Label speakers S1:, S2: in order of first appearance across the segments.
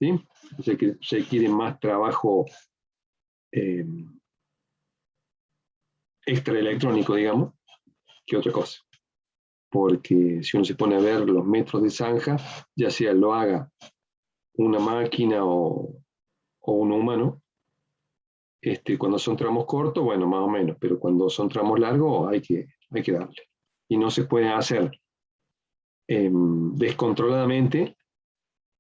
S1: ¿sí? O sea que requiere más trabajo extraelectrónico, digamos, que otra cosa. Porque si uno se pone a ver los metros de zanja, ya sea lo haga una máquina o un humano, cuando son tramos cortos, bueno, más o menos, pero cuando son tramos largos hay que darle. Y no se puede hacer descontroladamente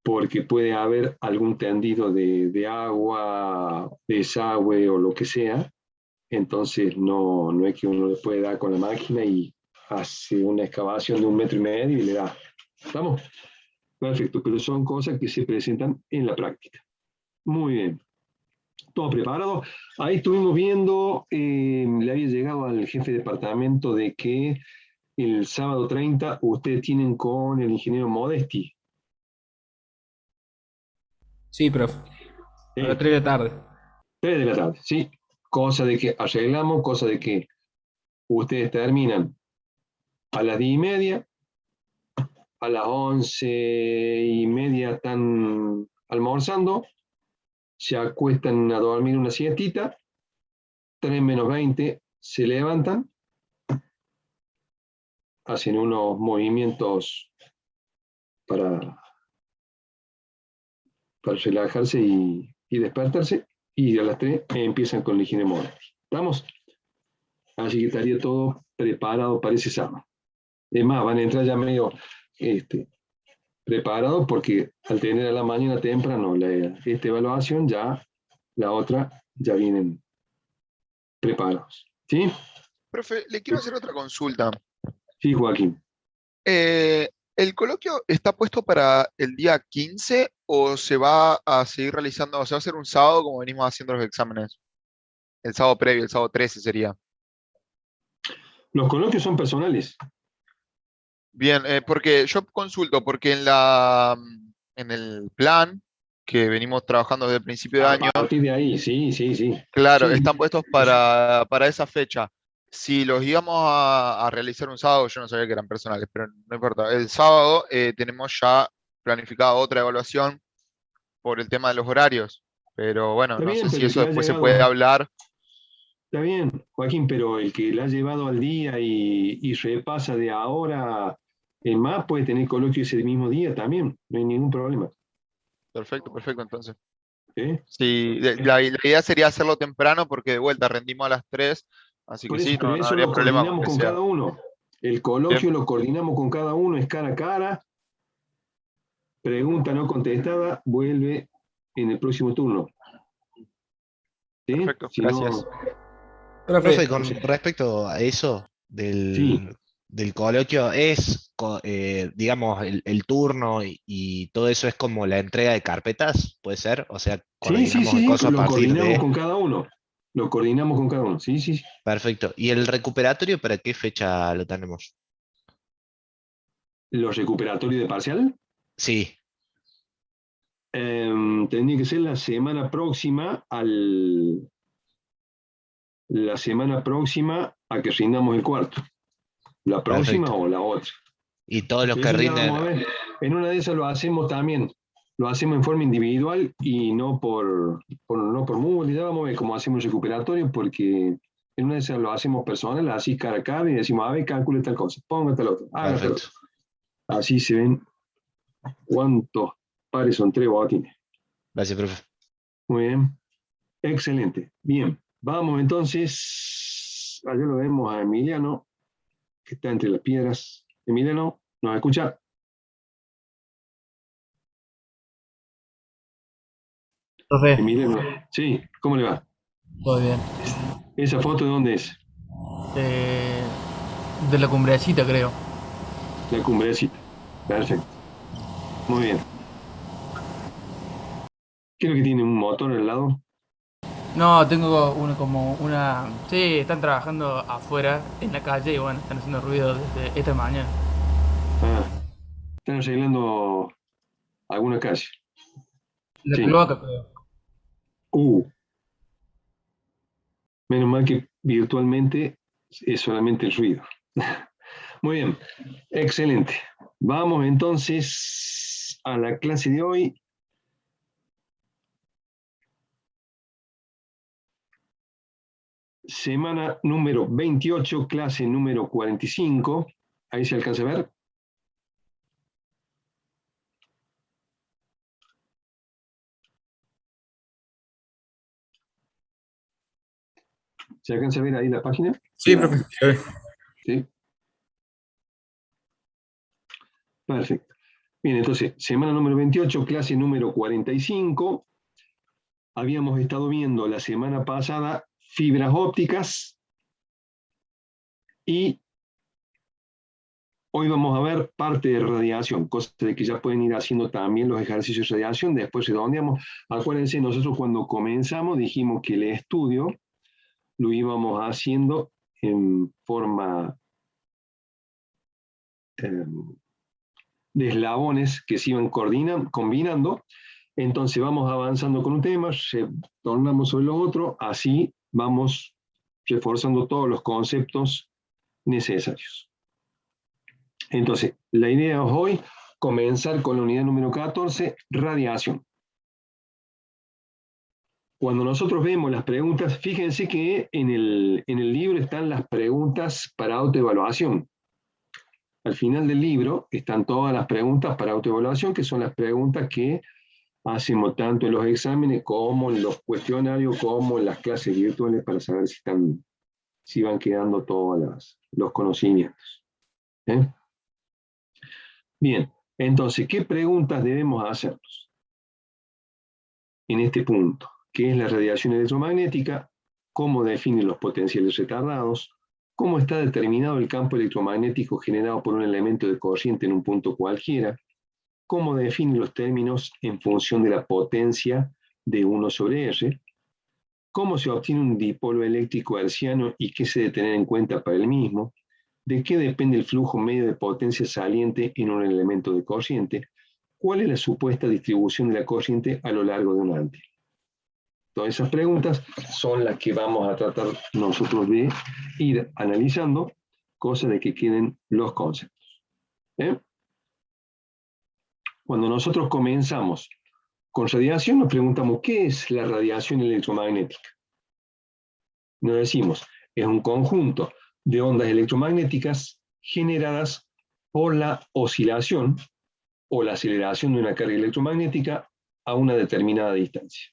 S1: porque puede haber algún tendido de agua, de desagüe o lo que sea, entonces no es que uno le puede dar con la máquina y hace una excavación de 1,5 metros y le da. ¿Estamos? Perfecto, pero son cosas que se presentan en la práctica. Muy bien. Todo preparado. Ahí estuvimos viendo, le había llegado al jefe de departamento de que el sábado 30 ustedes tienen con el ingeniero Modesti.
S2: Sí, profe. A las
S1: Sí,
S2: 3 de la tarde.
S1: 3 de la tarde, sí. Cosa de que arreglamos, cosa de que ustedes terminan a las 10:30, a las 11:30 están almorzando, se acuestan a dormir una siestita, 3 menos 20 se levantan, hacen unos movimientos para, para relajarse y despertarse, y a las 3 empiezan con la higiene móvil. ¿Estamos? Así que estaría todo preparado para ese sábado. Es más, van a entrar ya medio preparados porque al tener a la mañana temprano esta evaluación, ya la otra ya vienen preparados. ¿Sí?
S3: Profe, le quiero hacer otra consulta.
S1: Sí, Joaquín.
S3: ¿El coloquio está puesto para el día 15 o se va a seguir realizando, o se va a hacer un sábado como venimos haciendo los exámenes? El sábado previo, el sábado 13 sería.
S1: Los coloquios son personales.
S3: Bien, porque yo consulto, porque en el plan que venimos trabajando desde el principio de
S1: A
S3: año,
S1: partir de ahí, sí, sí, sí.
S3: claro,
S1: Sí,
S3: están puestos para esa fecha. Si los íbamos a realizar un sábado, yo no sabía que eran personales, pero no importa. El sábado tenemos ya planificada otra evaluación por el tema de los horarios, pero bueno,
S1: está
S3: no sé
S1: bien,
S3: si
S1: pero el
S3: eso
S1: que ha
S3: después se puede
S1: llegado,
S3: hablar.
S1: está bien, Joaquín, pero el que la ha llevado al día y repasa de ahora en más puede tener coloquio ese mismo día también, no hay ningún problema.
S3: Perfecto, perfecto, entonces.
S1: ¿Sí?
S3: Sí, la idea sería hacerlo temprano porque de vuelta rendimos a las 3, así que
S1: Por eso,
S3: sí,
S1: pero
S3: no
S1: eso
S3: habría
S1: lo
S3: problema con
S1: coordinamos
S3: que
S1: con
S3: sea.
S1: cada uno. El
S3: Bien,
S1: coloquio lo coordinamos con cada uno, es cara a cara, pregunta no contestada, vuelve en el próximo turno. ¿Sí?
S3: perfecto,
S1: Si no,
S3: gracias.
S2: Profe,
S4: Profe, con respecto a eso
S1: sí,
S4: del coloquio, digamos, el turno y todo eso es como la entrega de carpetas, ¿puede ser? O sea,
S1: sí, sí,
S4: coordinamos el
S1: sí,
S4: coso a
S1: lo
S4: partir
S1: coordinamos
S4: de...
S1: con cada uno. Lo coordinamos con cada uno, sí, sí, sí.
S4: Perfecto. ¿Y el recuperatorio para qué fecha lo tenemos?
S1: Los recuperatorios de parcial
S4: Sí,
S1: tendría que ser la semana próxima a que rindamos el cuarto. La próxima
S4: perfecto.
S1: o la otra.
S4: Y todos los
S1: Pero
S4: que
S1: eso ya
S4: rinden,
S1: vamos a ver. En una de esas lo hacemos también. Lo hacemos en forma individual y no por Moodle. Ya vamos a ver cómo hacemos el recuperatorio porque en una de esas lo hacemos personal, así cara a cara y decimos, a ver, calcule tal cosa, ponga tal otra, haga tal otra.
S4: perfecto.
S1: Así se ven cuántos pares son 3 botines.
S4: Gracias, profe.
S1: Muy bien. Excelente. Bien. Vamos entonces. Allá lo vemos a Emiliano, que está entre las piedras. Emiliano, ¿nos escucha?
S2: profe,
S1: Emiliano. Sí, ¿cómo le va?
S2: todo bien.
S1: ¿Esa foto de dónde es?
S2: Eh, de la cumbrecita, creo.
S1: La cumbrecita. Perfecto. Muy bien. Creo que tiene un motor al lado.
S2: No, tengo una como una. Sí, están trabajando afuera en la calle y bueno, están haciendo ruido desde esta mañana.
S1: Ah, están arreglando alguna calle.
S2: La
S1: Sí.
S2: cloaca, creo.
S1: Uh, menos mal que virtualmente es solamente el ruido. Muy bien. Excelente. Vamos entonces a la clase de hoy. semana número 28, clase número 45. Ahí se alcanza a ver. ¿Se alcanza a ver ahí la página?
S5: Sí, profe. Se ve.
S1: Sí. Perfecto. Bien, entonces, semana número 28, clase número 45. Habíamos estado viendo la semana pasada fibras ópticas y hoy vamos a ver parte de radiación, cosa de que ya pueden ir haciendo también los ejercicios de radiación, después redondeamos. Acuérdense, nosotros cuando comenzamos dijimos que el estudio lo íbamos haciendo en forma de eslabones que se iban combinando. Entonces vamos avanzando con un tema, tornamos sobre lo otro, así vamos reforzando todos los conceptos necesarios. Entonces, la idea es hoy comenzar con la unidad número 14, radiación. Cuando nosotros vemos las preguntas, fíjense que en el libro están las preguntas para autoevaluación. Al final del libro están todas las preguntas para autoevaluación, que son las preguntas que hacemos tanto en los exámenes como en los cuestionarios, como en las clases virtuales para saber si van quedando todos los conocimientos. ¿Eh? Bien, entonces, ¿qué preguntas debemos hacernos en este punto? ¿Qué es la radiación electromagnética? ¿Cómo definen los potenciales retardados? ¿Cómo está determinado el campo electromagnético generado por un elemento de corriente en un punto cualquiera? ¿Cómo definen los términos en función de la potencia de 1 sobre R? ¿Cómo se obtiene un dipolo eléctrico hertziano y qué se debe tener en cuenta para el mismo? ¿De qué depende el flujo medio de potencia saliente en un elemento de corriente? ¿Cuál es la supuesta distribución de la corriente a lo largo de un ante? Todas esas preguntas son las que vamos a tratar nosotros de ir analizando, cosa de que queden los conceptos. ¿Eh? Cuando nosotros comenzamos con radiación, nos preguntamos, ¿qué es la radiación electromagnética? Nos decimos, es un conjunto de ondas electromagnéticas generadas por la oscilación o la aceleración de una carga electromagnética a una determinada distancia.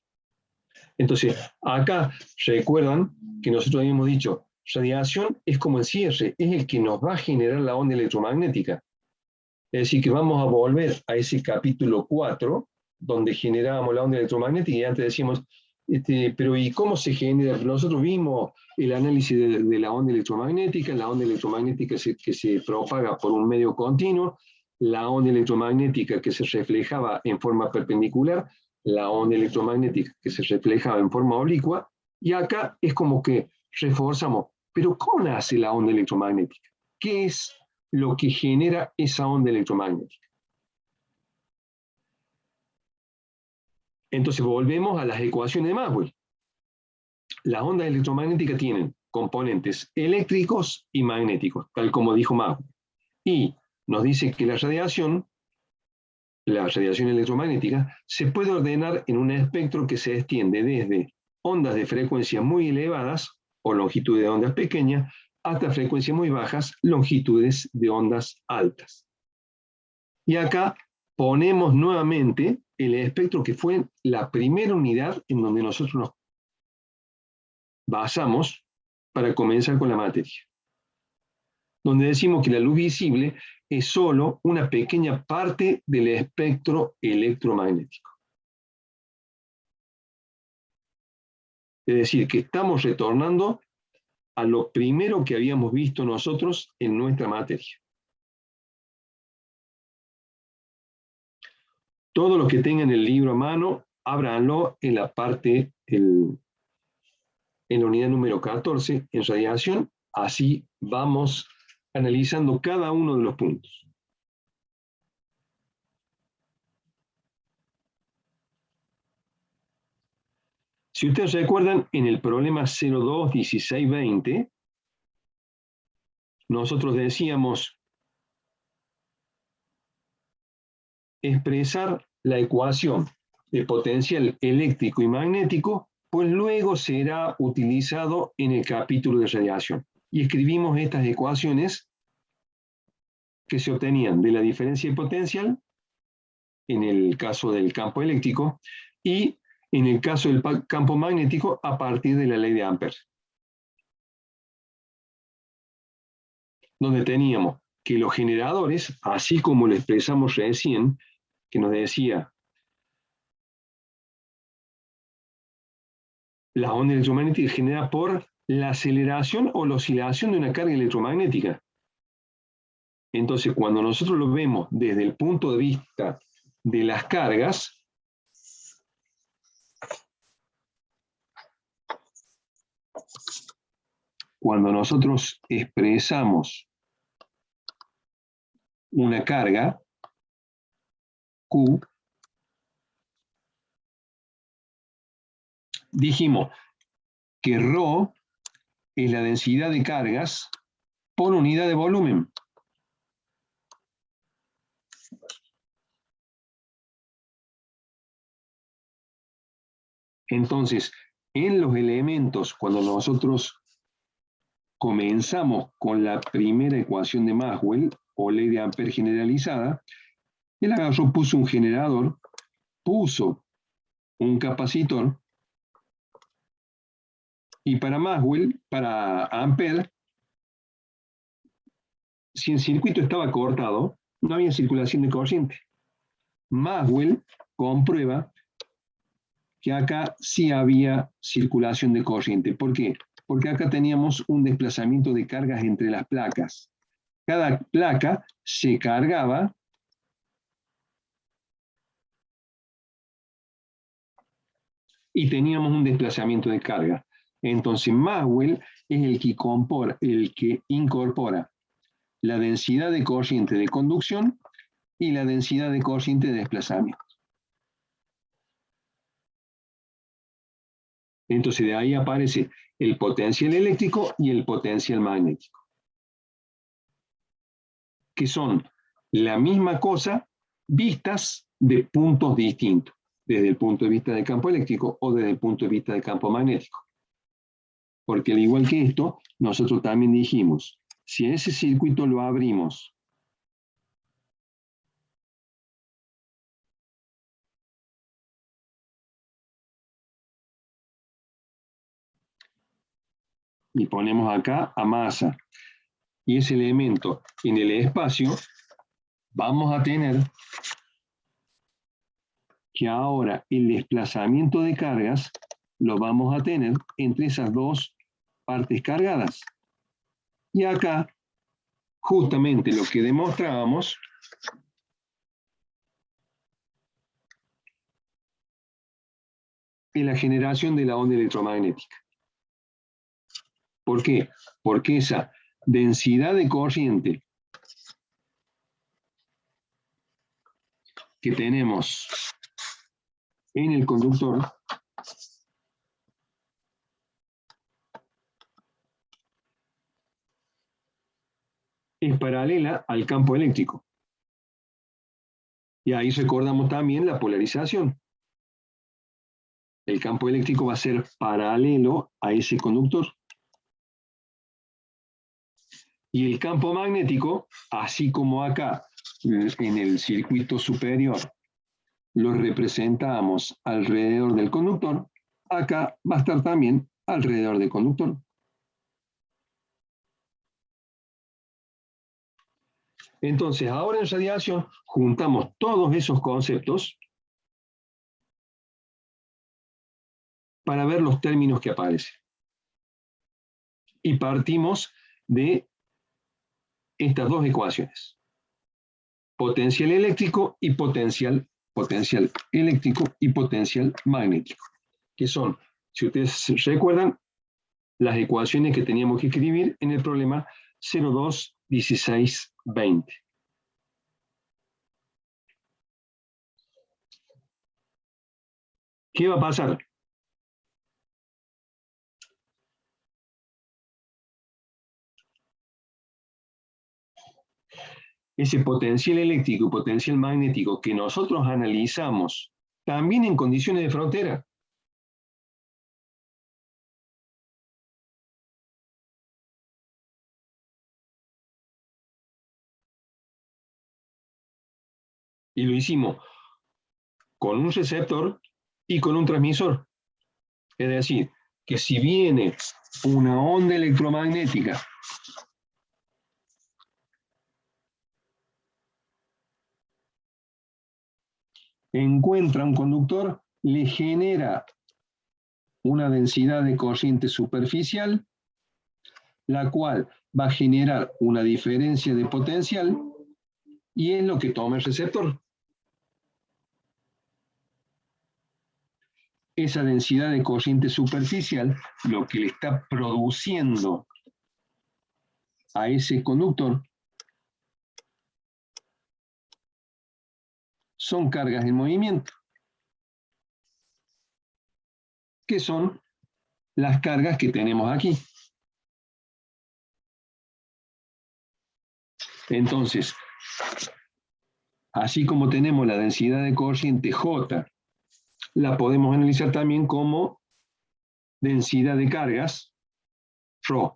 S1: Entonces, acá recuerdan que nosotros habíamos dicho, radiación es como el cierre, es el que nos va a generar la onda electromagnética. Es decir, que vamos a volver a ese capítulo 4, donde generábamos la onda electromagnética, y antes decíamos, pero ¿y cómo se genera? Nosotros vimos el análisis de la onda electromagnética que se propaga por un medio continuo, la onda electromagnética que se reflejaba en forma perpendicular, la onda electromagnética que se reflejaba en forma oblicua, y acá es como que reforzamos, pero ¿cómo nace la onda electromagnética? ¿Qué es lo que genera esa onda electromagnética? Entonces volvemos a las ecuaciones de Maxwell. Las ondas electromagnéticas tienen componentes eléctricos y magnéticos, tal como dijo Maxwell. Y nos dice que la radiación electromagnética, se puede ordenar en un espectro que se extiende desde ondas de frecuencias muy elevadas o longitudes de ondas pequeñas hasta frecuencias muy bajas, longitudes de ondas altas. Y acá ponemos nuevamente el espectro que fue la primera unidad en donde nosotros nos basamos para comenzar con la materia. Donde decimos que la luz visible es solo una pequeña parte del espectro electromagnético. Es decir, que estamos retornando a lo primero que habíamos visto nosotros en nuestra materia. Todos los que tengan el libro a mano, ábranlo en la parte, en la unidad número 14, en radiación, así vamos analizando cada uno de los puntos. Si ustedes recuerdan, en el problema 021620, nosotros decíamos expresar la ecuación de potencial eléctrico y magnético pues luego será utilizado en el capítulo de radiación. Y escribimos estas ecuaciones que se obtenían de la diferencia de potencial, en el caso del campo eléctrico, y en el caso del campo magnético a partir de la ley de Ampère. Donde teníamos que los generadores, así como lo expresamos recién, que nos decía la onda electromagnética genera por la aceleración o la oscilación de una carga electromagnética. Entonces, cuando nosotros lo vemos desde el punto de vista de las cargas, cuando nosotros expresamos una carga, Q, dijimos que ρ es la densidad de cargas por unidad de volumen. Entonces, en los elementos, cuando nosotros comenzamos con la primera ecuación de Maxwell, o ley de Ampère generalizada, él agarró, puso un generador, puso un capacitor, y para Maxwell, para Ampère, si el circuito estaba cortado, no había circulación de corriente. Maxwell comprueba que acá sí había circulación de corriente. ¿Por qué? Porque acá teníamos un desplazamiento de cargas entre las placas. Cada placa se cargaba y teníamos un desplazamiento de carga. Entonces Maxwell es el que incorpora la densidad de corriente de conducción y la densidad de corriente de desplazamiento. Entonces de ahí aparece el potencial eléctrico y el potencial magnético, que son la misma cosa vistas de puntos distintos, desde el punto de vista del campo eléctrico o desde el punto de vista del campo magnético. Porque al igual que esto, nosotros también dijimos, si ese circuito lo abrimos y ponemos acá a masa y ese elemento en el espacio, vamos a tener que ahora el desplazamiento de cargas lo vamos a tener entre esas dos partes cargadas. Y acá, justamente lo que demostrábamos es la generación de la onda electromagnética. ¿Por qué? Porque esa densidad de corriente que tenemos en el conductor es paralela al campo eléctrico. Y ahí recordamos también la polarización. El campo eléctrico va a ser paralelo a ese conductor. Y el campo magnético, así como acá en el circuito superior lo representamos alrededor del conductor, acá va a estar también alrededor del conductor. Entonces, ahora en radiación juntamos todos esos conceptos para ver los términos que aparecen. Y partimos de estas dos ecuaciones. Potencial eléctrico y potencial eléctrico y potencial magnético. Que son, si ustedes recuerdan, las ecuaciones que teníamos que escribir en el problema 02, 16, 20. ¿Qué va a pasar? Ese potencial eléctrico y potencial magnético que nosotros analizamos también en condiciones de frontera. Y lo hicimos con un receptor y con un transmisor. Es decir, que si viene una onda electromagnética encuentra un conductor, le genera una densidad de corriente superficial, la cual va a generar una diferencia de potencial y es lo que toma el receptor. Esa densidad de corriente superficial, lo que le está produciendo a ese conductor son cargas en movimiento, que son las cargas que tenemos aquí. Entonces, así como tenemos la densidad de corriente J, la podemos analizar también como densidad de cargas, ρ.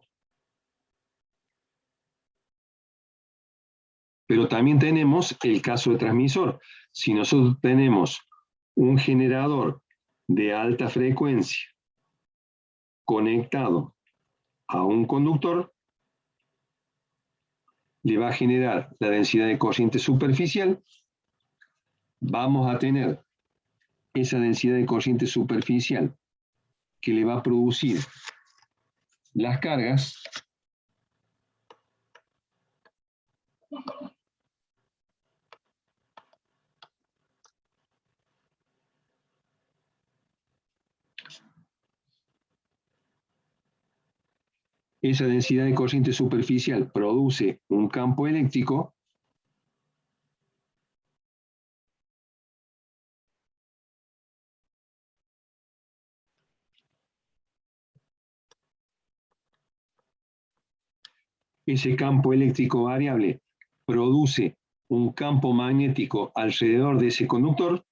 S1: Pero también tenemos el caso de transmisor. Si nosotros tenemos un generador de alta frecuencia conectado a un conductor, le va a generar la densidad de corriente superficial, vamos a tener esa densidad de corriente superficial que le va a producir las cargas, esa densidad de corriente superficial produce un campo eléctrico ese campo eléctrico variable produce un campo magnético alrededor de ese conductor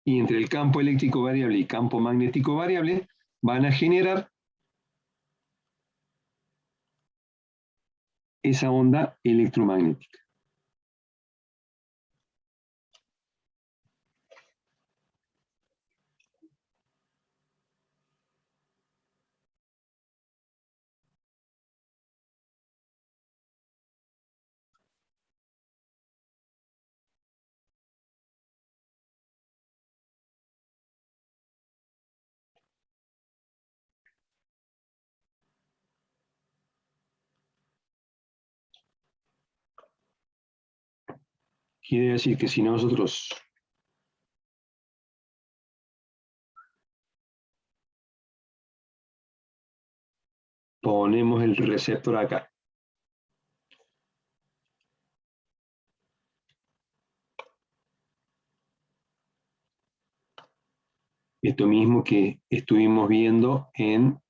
S1: y entre el campo eléctrico variable y campo magnético variable van a generar esa onda electromagnética. Quiere decir que si nosotros ponemos el receptor acá, esto mismo que estuvimos viendo en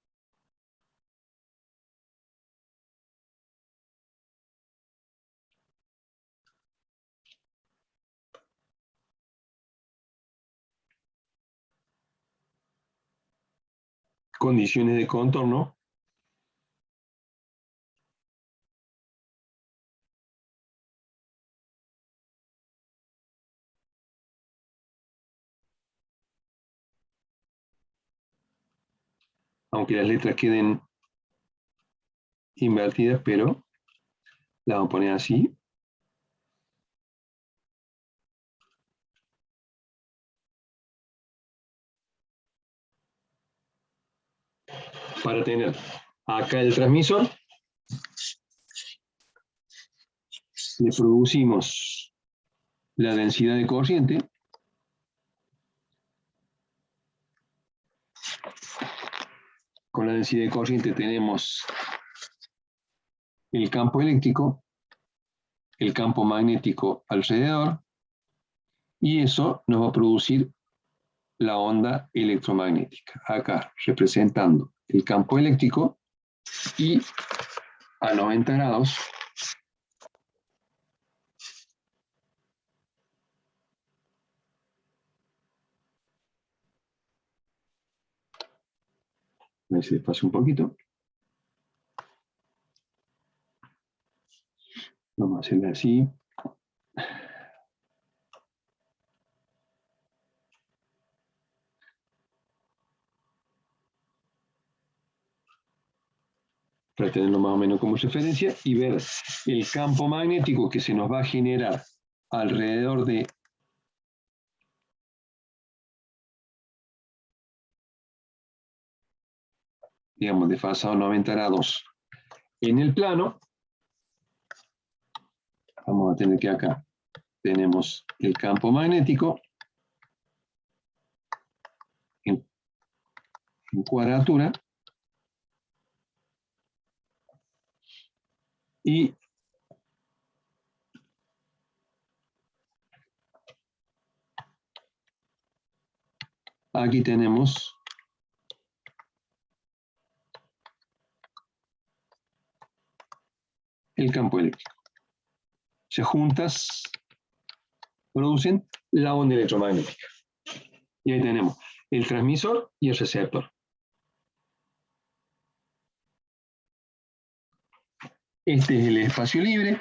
S1: condiciones de contorno, aunque las letras queden invertidas, pero las vamos a poner así. Para tener acá el transmisor, le producimos la densidad de corriente, con la densidad de corriente tenemos el campo eléctrico, el campo magnético alrededor, y eso nos va a producir la onda electromagnética, acá representando el campo eléctrico y a 90 grados ver si despacio un poquito. Vamos a hacerle así. Para tenerlo más o menos como referencia y ver el campo magnético que se nos va a generar alrededor de digamos desfasado 90 grados en el plano. Vamos a tener que acá tenemos el campo magnético en cuadratura y aquí tenemos el campo eléctrico. Se juntas, producen la onda electromagnética. Y ahí tenemos el transmisor y el receptor. Este es el espacio libre.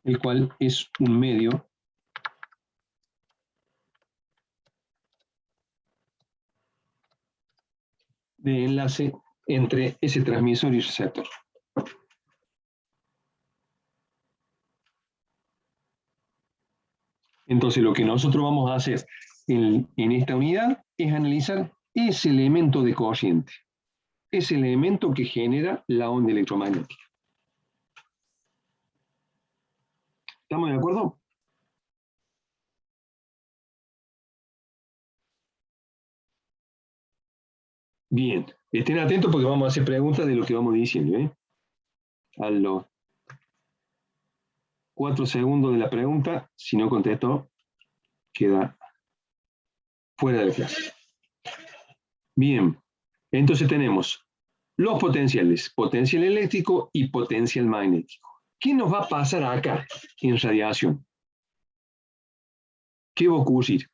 S1: El cual es un medio de enlace entre ese transmisor y receptor. Entonces lo que nosotros vamos a hacer en esta unidad es analizar ese elemento de corriente, ese elemento que genera la onda electromagnética. ¿Estamos de acuerdo? Bien, estén atentos porque vamos a hacer preguntas de lo que vamos diciendo, ¿eh? A los 4 segundos de la pregunta, si no contesto, queda fuera de clase. Bien, entonces tenemos los potenciales, potencial eléctrico y potencial magnético. ¿Qué nos va a pasar acá en radiación? ¿Qué va a ocurrir?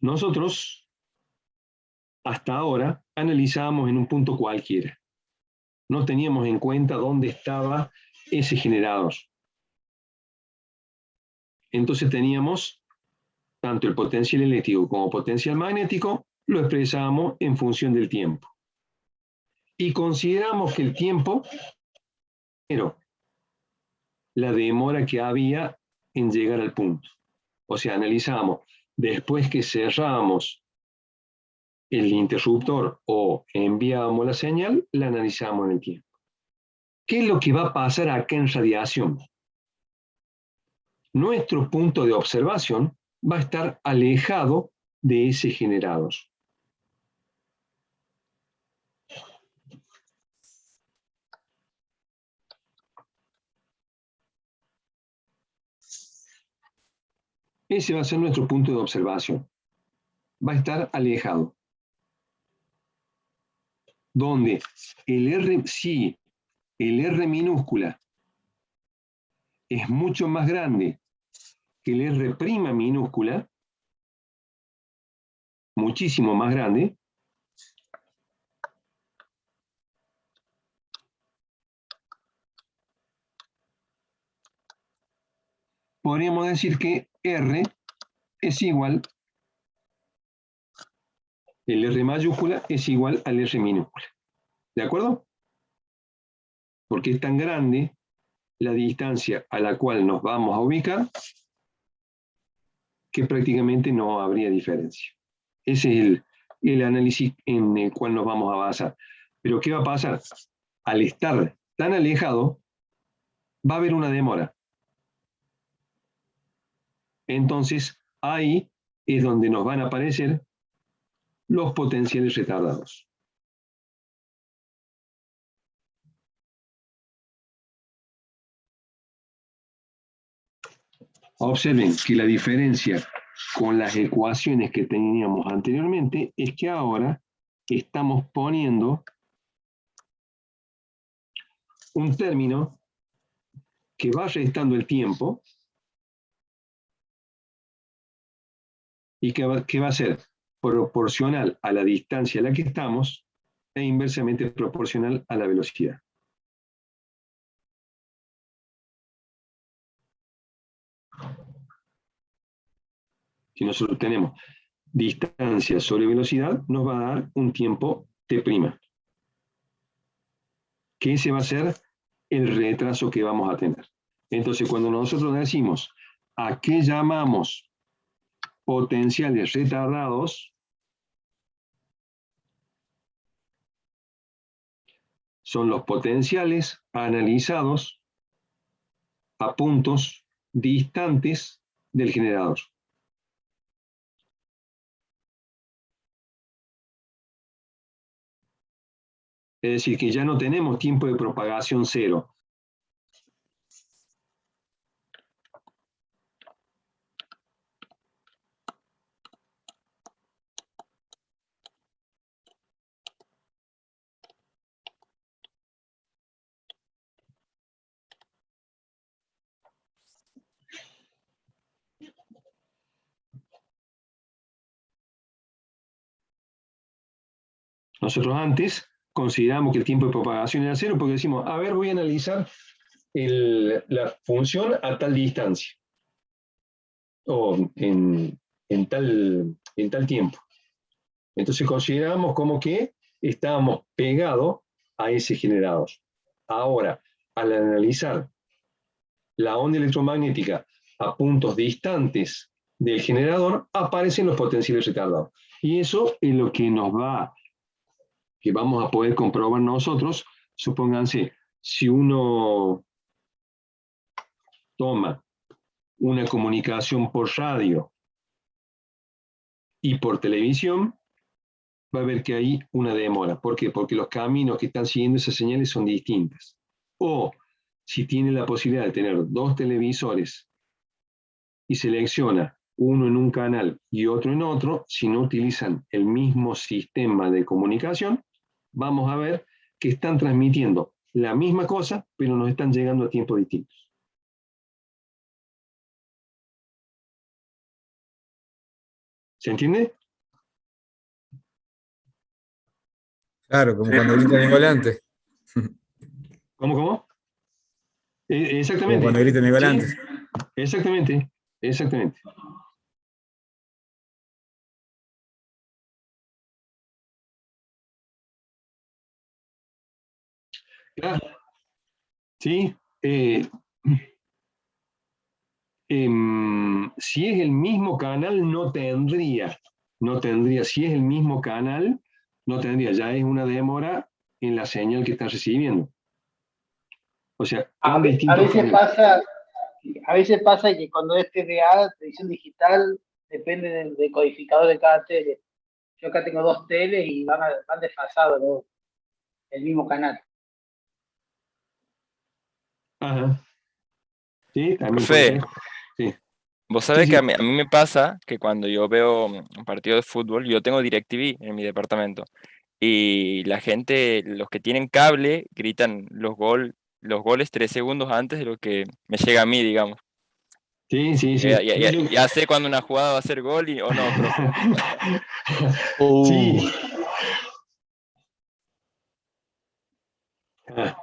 S1: Nosotros, hasta ahora, analizábamos en un punto cualquiera. No teníamos en cuenta dónde estaba ese generador. Entonces teníamos tanto el potencial eléctrico como potencial magnético, lo expresábamos en función del tiempo. Y consideramos que el tiempo era la demora que había en llegar al punto. O sea, analizamos, después que cerramos el interruptor o enviábamos la señal, la analizamos en el tiempo. ¿Qué es lo que va a pasar acá en radiación? Nuestro punto de observación va a estar alejado de ese generador. Ese va a ser nuestro punto de observación. Va a estar alejado. Donde si el R minúscula es mucho más grande que el R' minúscula, muchísimo más grande, podríamos decir que R es igual, el R mayúscula es igual al R minúscula. ¿De acuerdo? Porque es tan grande la distancia a la cual nos vamos a ubicar que prácticamente no habría diferencia. Ese es el análisis en el cual nos vamos a basar. Pero ¿qué va a pasar? Al estar tan alejado, va a haber una demora. Entonces, ahí es donde nos van a aparecer los potenciales retardados. Observen que la diferencia con las ecuaciones que teníamos anteriormente es que ahora estamos poniendo un término que va restando el tiempo y que va a ser proporcional a la distancia a la que estamos e inversamente proporcional a la velocidad. Si nosotros tenemos distancia sobre velocidad, nos va a dar un tiempo t', que ese va a ser el retraso que vamos a tener. Entonces, cuando nosotros decimos a qué llamamos potenciales retardados, son los potenciales analizados a puntos distantes del generador. Es decir, que ya no tenemos tiempo de propagación cero. Nosotros antes consideramos que el tiempo de propagación era cero porque decimos, a ver, voy a analizar la función a tal distancia o en tal tiempo. Entonces consideramos como que estábamos pegados a ese generador. Ahora, al analizar la onda electromagnética a puntos distantes del generador, aparecen los potenciales retardados. Y eso es lo que que vamos a poder comprobar nosotros. Supónganse, si uno toma una comunicación por radio y por televisión, va a ver que hay una demora. ¿Por qué? Porque los caminos que están siguiendo esas señales son distintas. O si tiene la posibilidad de tener dos televisores y selecciona uno en un canal y otro en otro, si no utilizan el mismo sistema de comunicación, vamos a ver que están transmitiendo la misma cosa, pero nos están llegando a tiempos distintos. ¿Se entiende?
S5: Claro, como cuando gritan en volante.
S1: ¿Cómo?
S5: Como
S1: Exactamente.
S5: cuando gritan en
S1: ¿Sí?
S5: volante.
S1: Exactamente. Claro. Sí. Si es el mismo canal, no tendría. Si es el mismo canal, no tendría. Ya es una demora en la señal que están recibiendo. O sea,
S6: A veces pasa que cuando es TDA, televisión digital, depende del decodificador de cada tele. Yo acá tengo dos teles y van desfasados el mismo canal.
S1: Ajá. Sí, también puede
S7: Profe,
S1: ser. Sí.
S7: vos sabés
S1: Sí,
S7: que
S1: sí.
S7: a mí me pasa que cuando yo veo un partido de fútbol, yo tengo DirecTV en mi departamento y la gente, los que tienen cable, gritan los goles 3 segundos antes de lo que me llega a mí, digamos.
S1: Sí.
S7: Ya sé cuando una jugada va a ser gol o no, profe.
S1: Sí. Ah.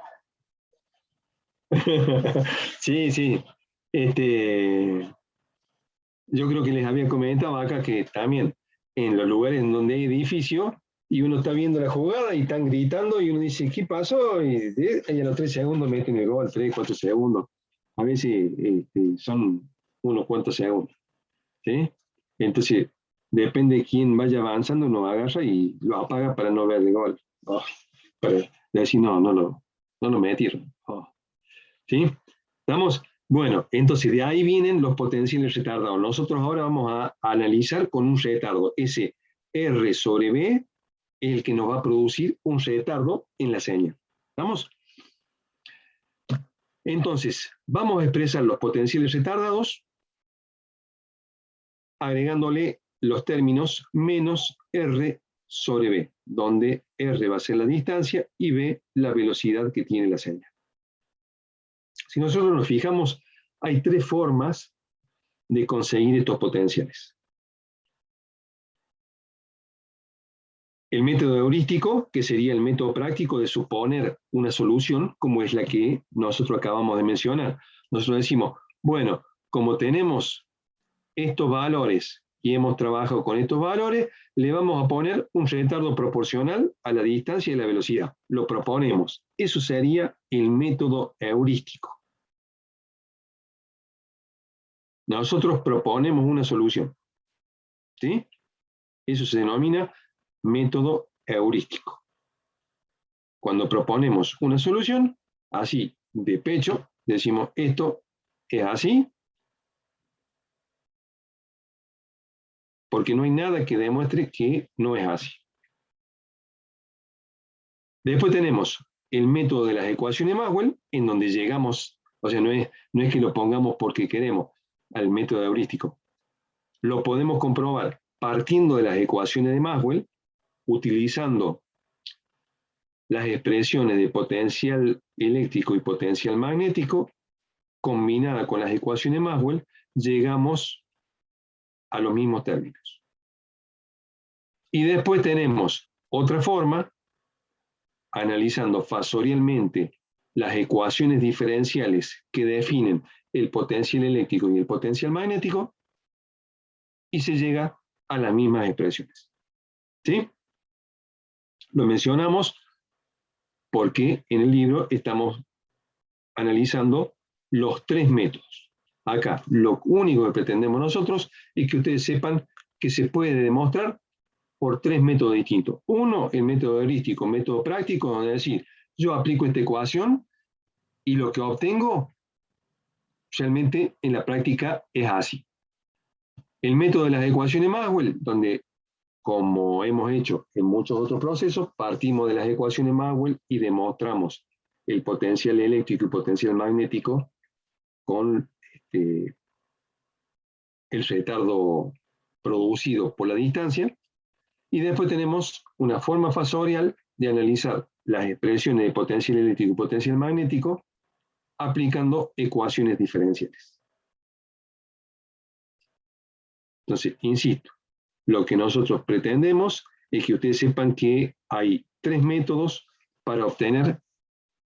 S1: Sí. Yo creo que les había comentado acá que también en los lugares en donde hay edificio y uno está viendo la jugada y están gritando y uno dice, ¿qué pasó? Y a los 3 segundos meten el gol, 3, 4 segundos. A veces son unos cuantos segundos. ¿Sí? Entonces, depende de quién vaya avanzando, uno agarra y lo apaga para no ver el gol. Oh, para decir, no lo metieron. Oh. ¿Sí? ¿Estamos? Bueno, entonces de ahí vienen los potenciales retardados. Nosotros ahora vamos a analizar con un retardo. Ese R sobre B es el que nos va a producir un retardo en la señal. ¿Estamos? Entonces, vamos a expresar los potenciales retardados agregándole los términos menos R sobre B, donde R va a ser la distancia y B la velocidad que tiene la señal. Si nosotros nos fijamos, hay tres formas de conseguir estos potenciales. El método heurístico, que sería el método práctico de suponer una solución, como es la que nosotros acabamos de mencionar. Nosotros decimos, bueno, como tenemos estos valores y hemos trabajado con estos valores, le vamos a poner un retardo proporcional a la distancia y la velocidad. Lo proponemos. Eso sería el método heurístico. Nosotros proponemos una solución. ¿Sí? Eso se denomina método heurístico. Cuando proponemos una solución, así de pecho, decimos esto es así, porque no hay nada que demuestre que no es así. Después tenemos el método de las ecuaciones de Maxwell, en donde llegamos, o sea, no es que lo pongamos porque queremos al método heurístico. Lo podemos comprobar partiendo de las ecuaciones de Maxwell, utilizando las expresiones de potencial eléctrico y potencial magnético, combinada con las ecuaciones de Maxwell, llegamos a los mismos términos. Y después tenemos otra forma, analizando fasorialmente las ecuaciones diferenciales que definen el potencial eléctrico y el potencial magnético, y se llega a las mismas expresiones. ¿Sí? Lo mencionamos porque en el libro estamos analizando los tres métodos. Acá, lo único que pretendemos nosotros es que ustedes sepan que se puede demostrar por tres métodos distintos. Uno, el método heurístico, método práctico, donde decir, yo aplico esta ecuación y lo que obtengo realmente en la práctica es así. El método de las ecuaciones Maxwell, donde, como hemos hecho en muchos otros procesos, partimos de las ecuaciones Maxwell y demostramos el potencial eléctrico y potencial magnético con el retardo producido por la distancia. Y después tenemos una forma fasorial de analizar las expresiones de potencial eléctrico y potencial magnético aplicando ecuaciones diferenciales. Entonces, insisto, lo que nosotros pretendemos es que ustedes sepan que hay tres métodos para obtener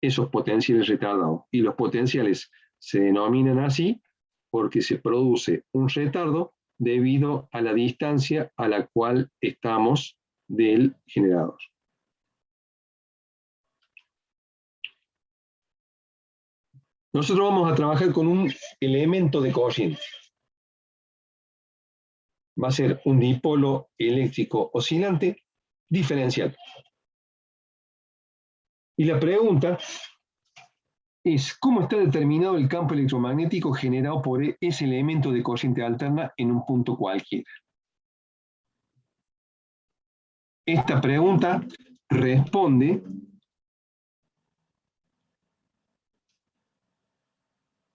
S1: esos potenciales retardados. Y los potenciales se denominan así porque se produce un retardo debido a la distancia a la cual estamos del generador. Nosotros vamos a trabajar con un elemento de corriente. Va a ser un dipolo eléctrico oscilante diferencial. Y la pregunta es, ¿cómo está determinado el campo electromagnético generado por ese elemento de corriente alterna en un punto cualquiera? Esta pregunta responde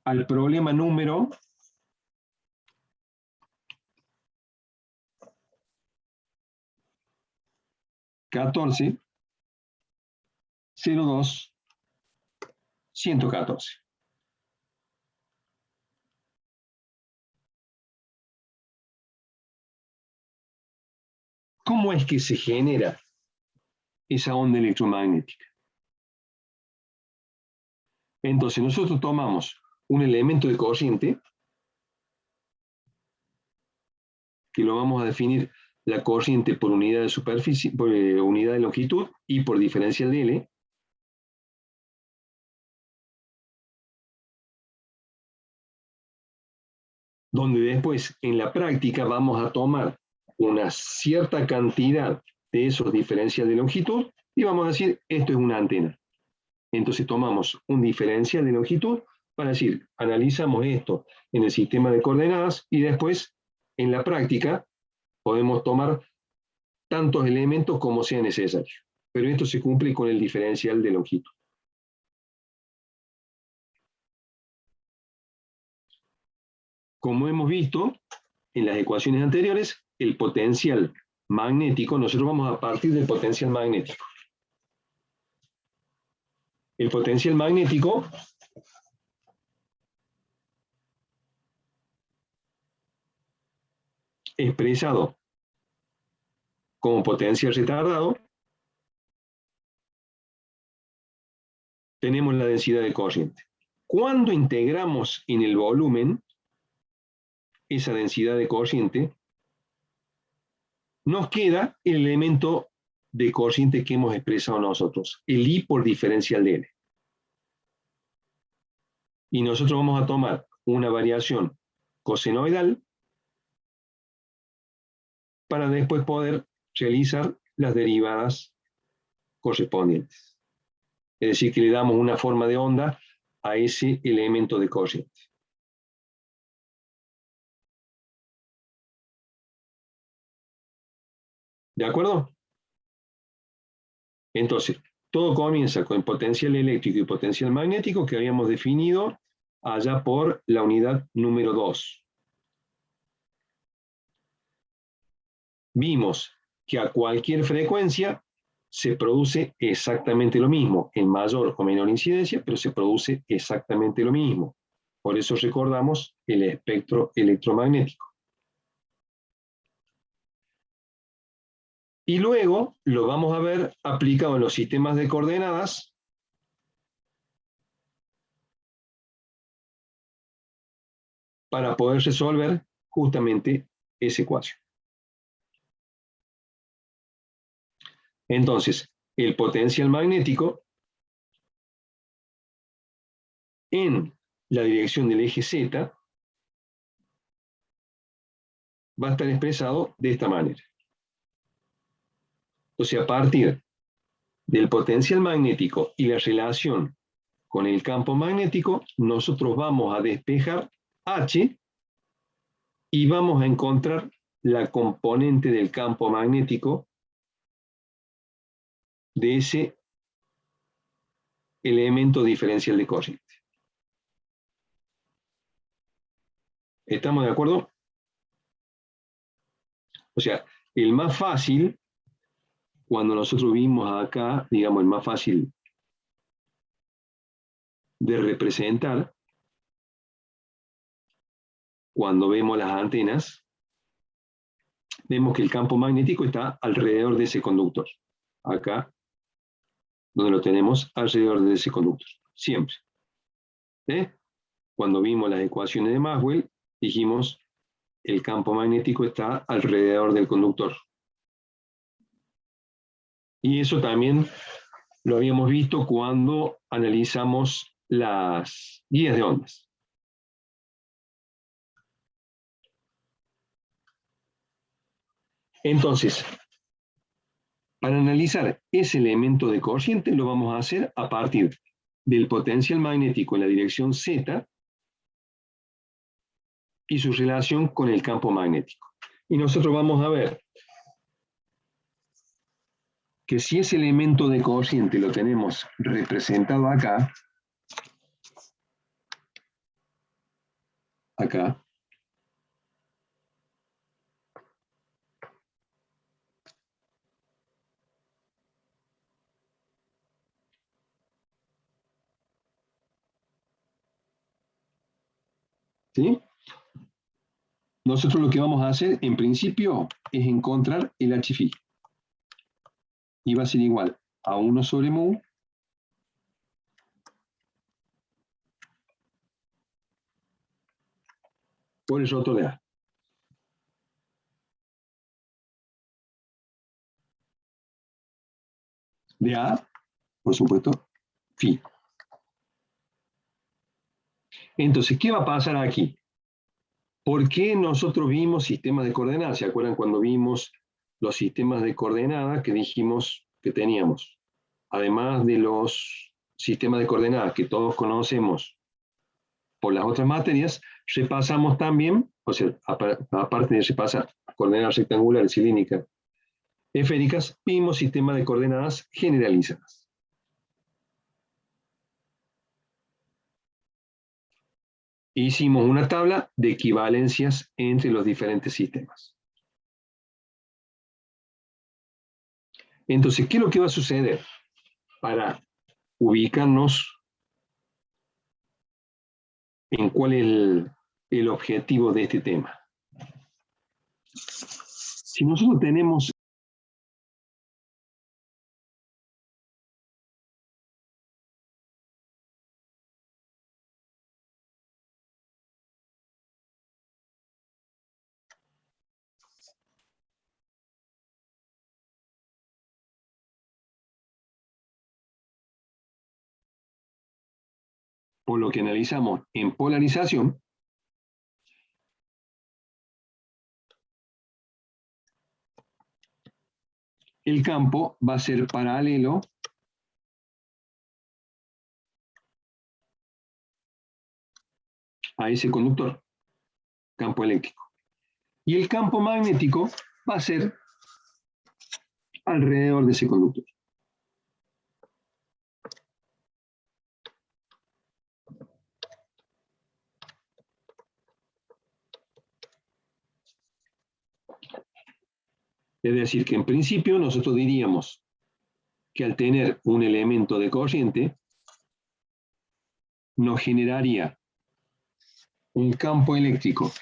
S1: al problema número 14.02.114. ¿Cómo es que se genera esa onda electromagnética? Entonces nosotros tomamos un elemento de corriente, que lo vamos a definir la corriente por unidad de superficie, por unidad de longitud y por diferencial de L. Donde después en la práctica vamos a tomar una cierta cantidad de esos diferenciales de longitud y vamos a decir, esto es una antena. Entonces tomamos un diferencial de longitud para decir, analizamos esto en el sistema de coordenadas y después en la práctica podemos tomar tantos elementos como sea necesario. Pero esto se cumple con el diferencial de longitud. Como hemos visto en las ecuaciones anteriores, el potencial magnético, nosotros vamos a partir del potencial magnético. El potencial magnético expresado como potencial retardado, tenemos la densidad de corriente. Cuando integramos en el volumen esa densidad de corriente, nos queda el elemento de corriente que hemos expresado nosotros, el I por diferencial de L. Y nosotros vamos a tomar una variación cosenoidal para después poder realizar las derivadas correspondientes. Es decir, que le damos una forma de onda a ese elemento de corriente. ¿De acuerdo? Entonces, todo comienza con potencial eléctrico y potencial magnético que habíamos definido allá por la unidad número 2. Vimos que a cualquier frecuencia se produce exactamente lo mismo, en mayor o menor incidencia, pero se produce exactamente lo mismo. Por eso recordamos el espectro electromagnético. Y luego lo vamos a ver aplicado en los sistemas de coordenadas para poder resolver justamente esa ecuación. Entonces, el potencial magnético en la dirección del eje Z va a estar expresado de esta manera. Entonces, a partir del potencial magnético y la relación con el campo magnético, nosotros vamos a despejar H y vamos a encontrar la componente del campo magnético de ese elemento diferencial de corriente. ¿Estamos de acuerdo? O sea, el más fácil, cuando nosotros vimos acá, digamos, el más fácil de representar, cuando vemos las antenas, vemos que el campo magnético está alrededor de ese conductor. Acá, donde lo tenemos, alrededor de ese conductor. Siempre. Cuando vimos las ecuaciones de Maxwell, dijimos el campo magnético está alrededor del conductor. Y eso también lo habíamos visto cuando analizamos las guías de ondas. Entonces, para analizar ese elemento de corriente lo vamos a hacer a partir del potencial magnético en la dirección Z y su relación con el campo magnético. Y nosotros vamos a ver que si ese elemento de corriente lo tenemos representado acá, ¿sí? Nosotros lo que vamos a hacer, en principio, es encontrar el H∅. Y va a ser igual a 1 sobre mu por el rotor de A. De A, por supuesto, phi. Entonces, ¿qué va a pasar aquí? ¿Por qué nosotros vimos sistemas de coordenadas? ¿Se acuerdan cuando vimos los sistemas de coordenadas que dijimos que teníamos? Además de los sistemas de coordenadas que todos conocemos por las otras materias, repasamos también, o sea, aparte de repasar coordenadas rectangulares, cilíndricas, esféricas, vimos sistemas de coordenadas generalizadas. Hicimos una tabla de equivalencias entre los diferentes sistemas. Entonces, ¿qué es lo que va a suceder? Para ubicarnos en cuál es el objetivo de este tema. Si nosotros tenemos por lo que analizamos en polarización, el campo va a ser paralelo a ese conductor, campo eléctrico. Y el campo magnético va a ser alrededor de ese conductor. Es decir, que en principio nosotros diríamos que al tener un elemento de corriente, nos generaría un campo eléctrico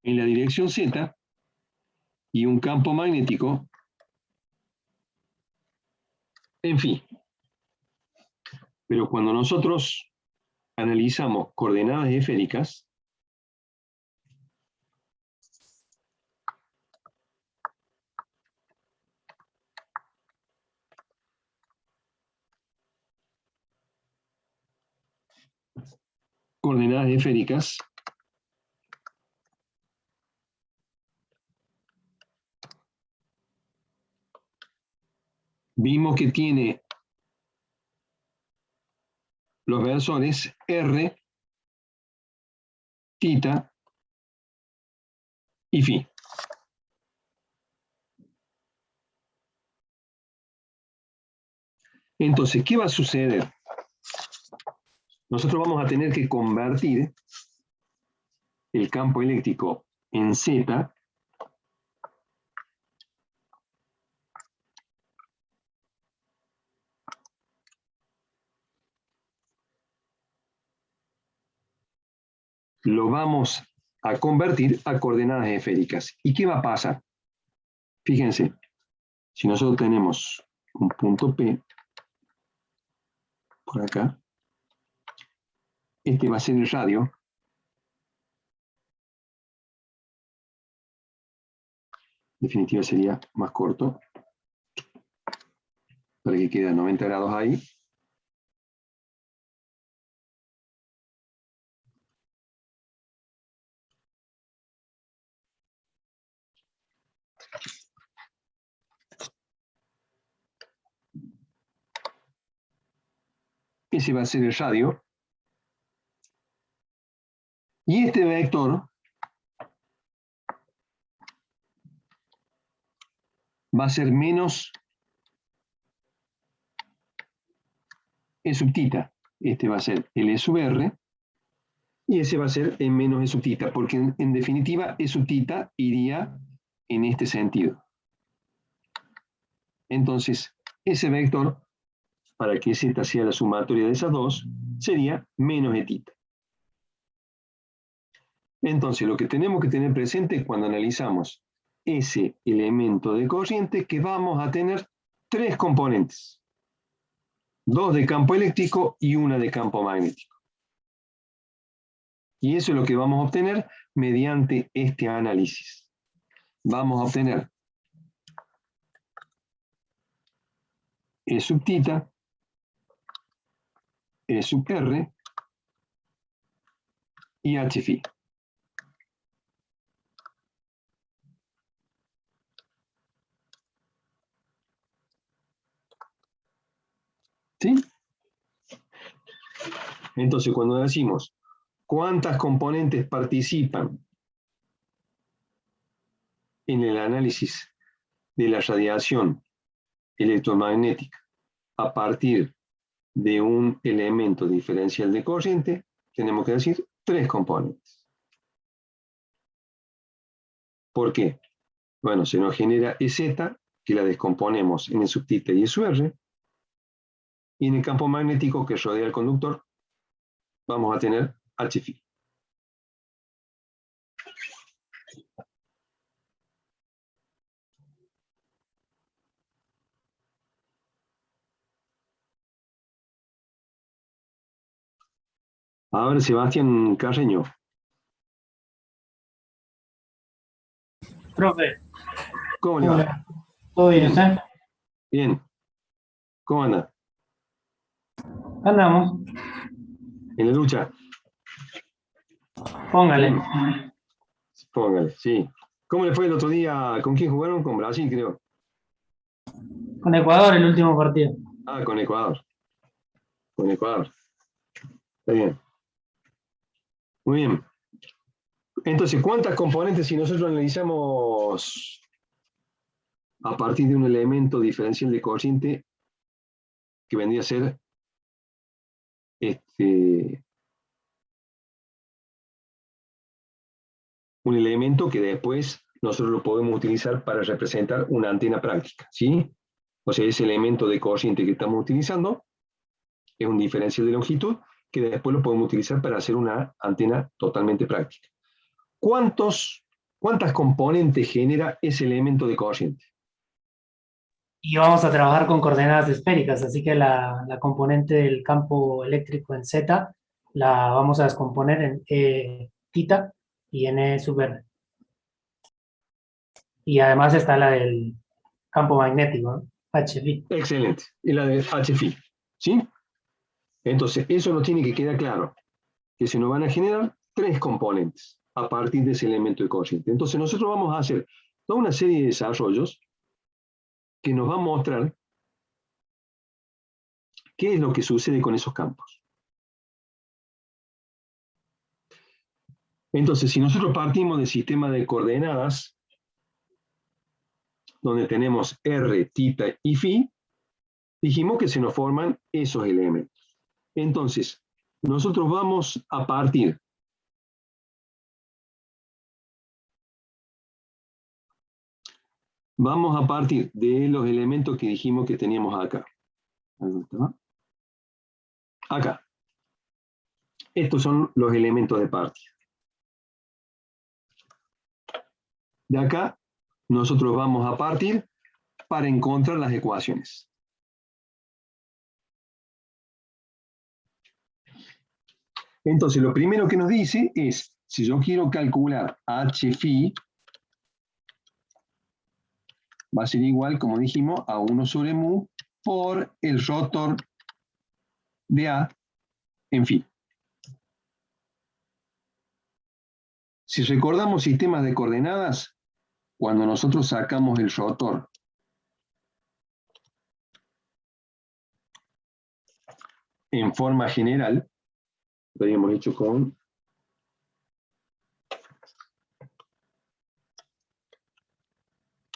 S1: en la dirección Z y un campo magnético en phi. Pero cuando nosotros analizamos coordenadas esféricas, vimos que tiene los versores R, θ y phi. Entonces, ¿qué va a suceder? Nosotros vamos a tener que convertir el campo eléctrico en Z lo vamos a convertir a coordenadas esféricas. ¿Y qué va a pasar? Fíjense, si nosotros tenemos un punto P por acá, este va a ser el radio, en definitiva sería más corto, para que quede a 90 grados ahí. Ese va a ser el radio. Y este vector va a ser menos E sub θ. Este va a ser el E sub R. Y ese va a ser en menos E sub θ, porque en definitiva E sub θ iría en este sentido. Entonces, ese vector, para que Z sea la sumatoria de esas dos, sería menos E θ. Entonces, lo que tenemos que tener presente cuando analizamos ese elemento de corriente, que vamos a tener tres componentes. Dos de campo eléctrico y una de campo magnético. Y eso es lo que vamos a obtener mediante este análisis. Vamos a obtener E sub θ, E sub R y H phi. ¿Sí? Entonces, cuando decimos cuántas componentes participan en el análisis de la radiación electromagnética a partir de un elemento diferencial de corriente, tenemos que decir 3 componentes. ¿Por qué? Bueno, se nos genera EZ, que la descomponemos en el subtita y SUR, y en el campo magnético que rodea el conductor vamos a tener Hφ. A ver, Sebastián Carreño.
S8: Profe,
S1: ¿Cómo le
S8: ¿cómo le
S1: va?
S8: va? ¿Todo bien, usted?
S1: Bien. ¿Cómo anda?
S8: Andamos,
S1: ¿En la lucha?
S8: póngale.
S1: Bien. Póngale, sí. ¿Cómo le fue el otro día? ¿Con quién jugaron? Con Brasil, creo.
S8: Con Ecuador el último partido.
S1: Ah, con Ecuador. Con Ecuador. Está bien. Muy bien. Entonces, ¿cuántas componentes si nosotros analizamos a partir de un elemento diferencial de corriente que vendría a ser un elemento que después nosotros lo podemos utilizar para representar una antena práctica, ¿sí? O sea, ese elemento de corriente que estamos utilizando es un diferencial de longitud que después lo podemos utilizar para hacer una antena totalmente práctica. ¿Cuántas componentes genera ese elemento de corriente?
S8: Y vamos a trabajar con coordenadas esféricas, así que la componente del campo eléctrico en Z la vamos a descomponer en E tita y en E sub R. Y además está la del campo magnético, ¿no? HV.
S1: Excelente. Y la de Hφ, ¿sí? Entonces, eso nos tiene que quedar claro, que se nos van a generar 3 componentes a partir de ese elemento de corriente. Entonces, nosotros vamos a hacer toda una serie de desarrollos que nos van a mostrar qué es lo que sucede con esos campos. Entonces, si nosotros partimos del sistema de coordenadas, donde tenemos R, tita y phi, dijimos que se nos forman esos elementos. Entonces, nosotros vamos a partir de los elementos que dijimos que teníamos acá. Acá. Estos son los elementos de partida. De acá, nosotros vamos a partir para encontrar las ecuaciones. Entonces, lo primero que nos dice es, si yo quiero calcular Hφ, va a ser igual, como dijimos, a 1 sobre mu por el rotor de A en phi. Si recordamos sistemas de coordenadas, cuando nosotros sacamos el rotor en forma general, lo habíamos hecho con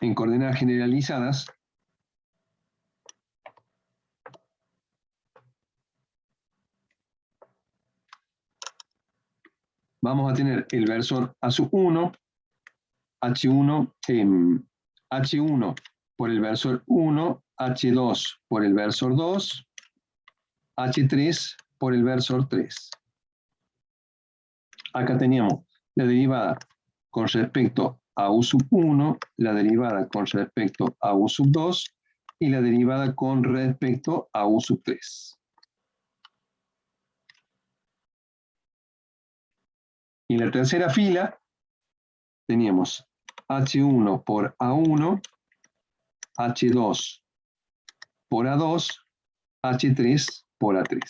S1: en coordenadas generalizadas, vamos a tener el versor A sub 1, H1, H1 por el versor 1, H2 por el versor 2, H3 por el versor 3. Acá teníamos la derivada con respecto a U sub 1, la derivada con respecto a U sub 2 y la derivada con respecto a U sub 3. Y en la tercera fila teníamos H1 por A1, H2 por A2, H3 por A3.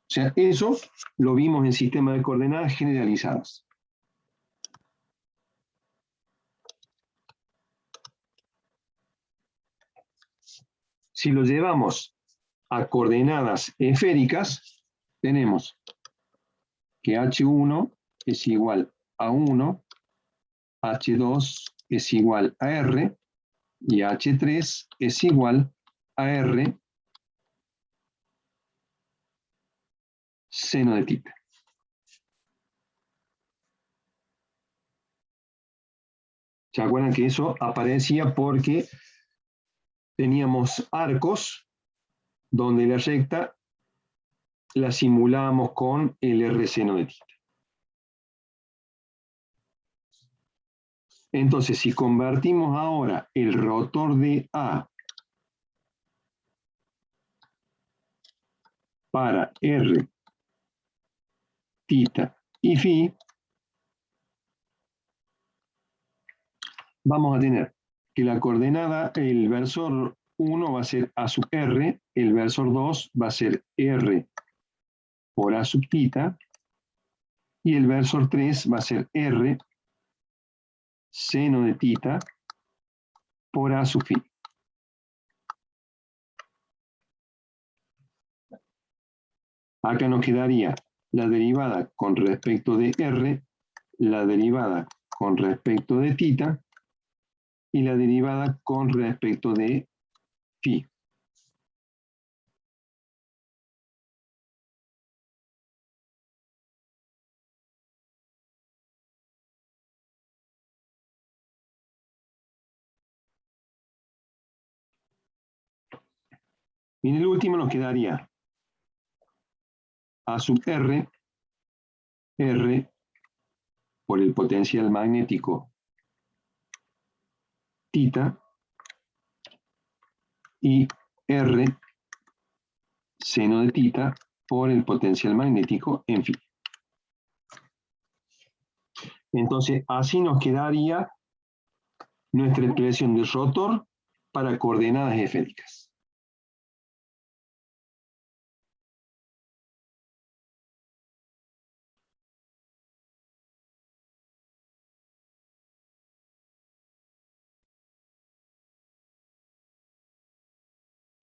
S1: O sea, eso lo vimos en sistema de coordenadas generalizadas. Si lo llevamos a coordenadas esféricas, tenemos que H1 es igual a 1, H2 es igual a R y H3 es igual a R seno de tita. ¿Se acuerdan que eso aparecía porque teníamos arcos donde la recta la simulábamos con el R seno de tita? Entonces, si convertimos ahora el rotor de A para R, tita y phi, vamos a tener que la coordenada, el versor 1 va a ser A sub R, el versor 2 va a ser R por A sub tita, y el versor 3 va a ser R seno de tita por A sub phi. Acá nos quedaría la derivada con respecto de R, la derivada con respecto de tita y la derivada con respecto de phi. Y en el último nos quedaría A sub R, R por el potencial magnético tita y R seno de tita por el potencial magnético en phi. Entonces, así nos quedaría nuestra expresión del rotor para coordenadas esféricas.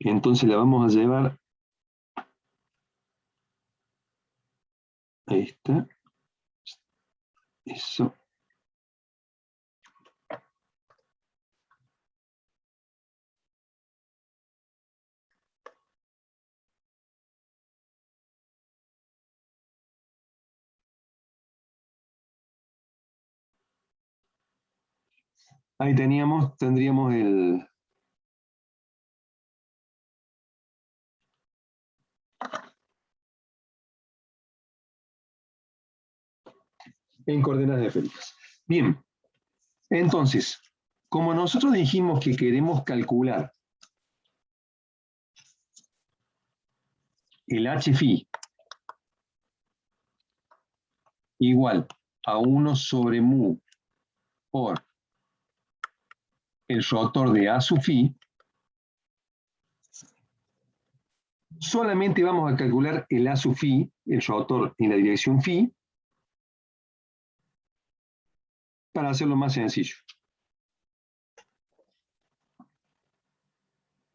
S1: Entonces la vamos a llevar a esta. Eso. Ahí tendríamos el... en coordenadas esféricas. Bien, entonces, como nosotros dijimos que queremos calcular el h-phi igual a 1 sobre mu por el rotor de A sub phi, solamente vamos a calcular el A sub phi, el rotor en la dirección phi, para hacerlo más sencillo.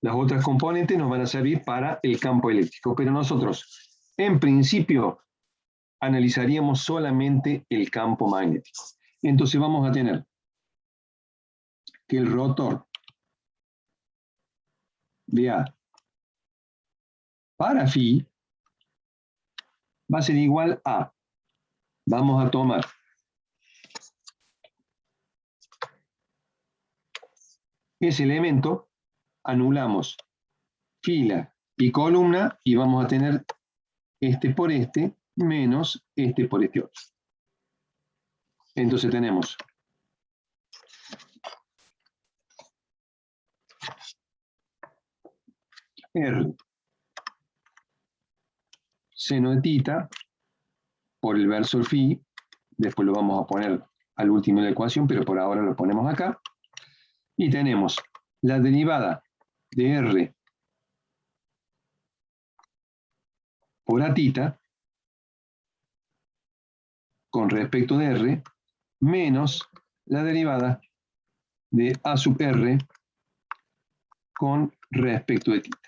S1: Las otras componentes nos van a servir para el campo eléctrico, pero nosotros, en principio, analizaríamos solamente el campo magnético. Entonces vamos a tener que el rotor de A para phi va a ser igual a, vamos a tomar ese elemento, anulamos fila y columna y vamos a tener este por este menos este por este otro. Entonces tenemos R seno de tita por el versor phi, después lo vamos a poner al último de la ecuación, pero por ahora lo ponemos acá, y tenemos la derivada de R por A tita con respecto de R menos la derivada de A sub R con respecto de tita.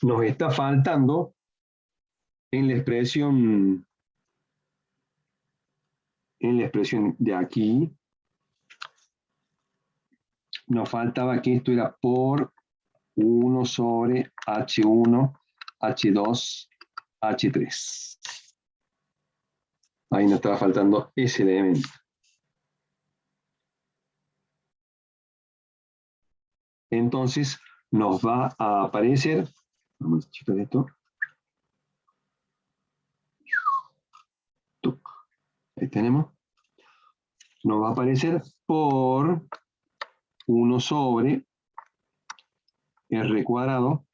S1: Nos está faltando en la expresión de aquí, nos faltaba que esto era por 1 sobre H1, H2, H3. Ahí nos estaba faltando ese elemento. Entonces nos va a aparecer, vamos a checar esto. Ahí tenemos. Nos va a aparecer por 1 sobre R cuadrado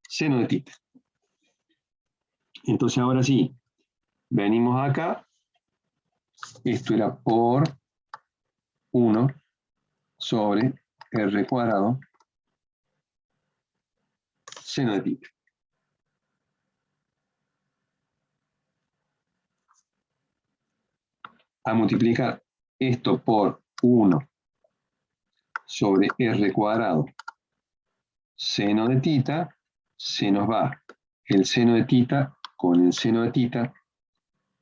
S1: seno de tita. Entonces ahora sí, venimos acá. Esto era por 1 sobre R cuadrado seno de tita. A multiplicar esto por 1 sobre R cuadrado seno de tita, se nos va el seno de tita con el seno de tita,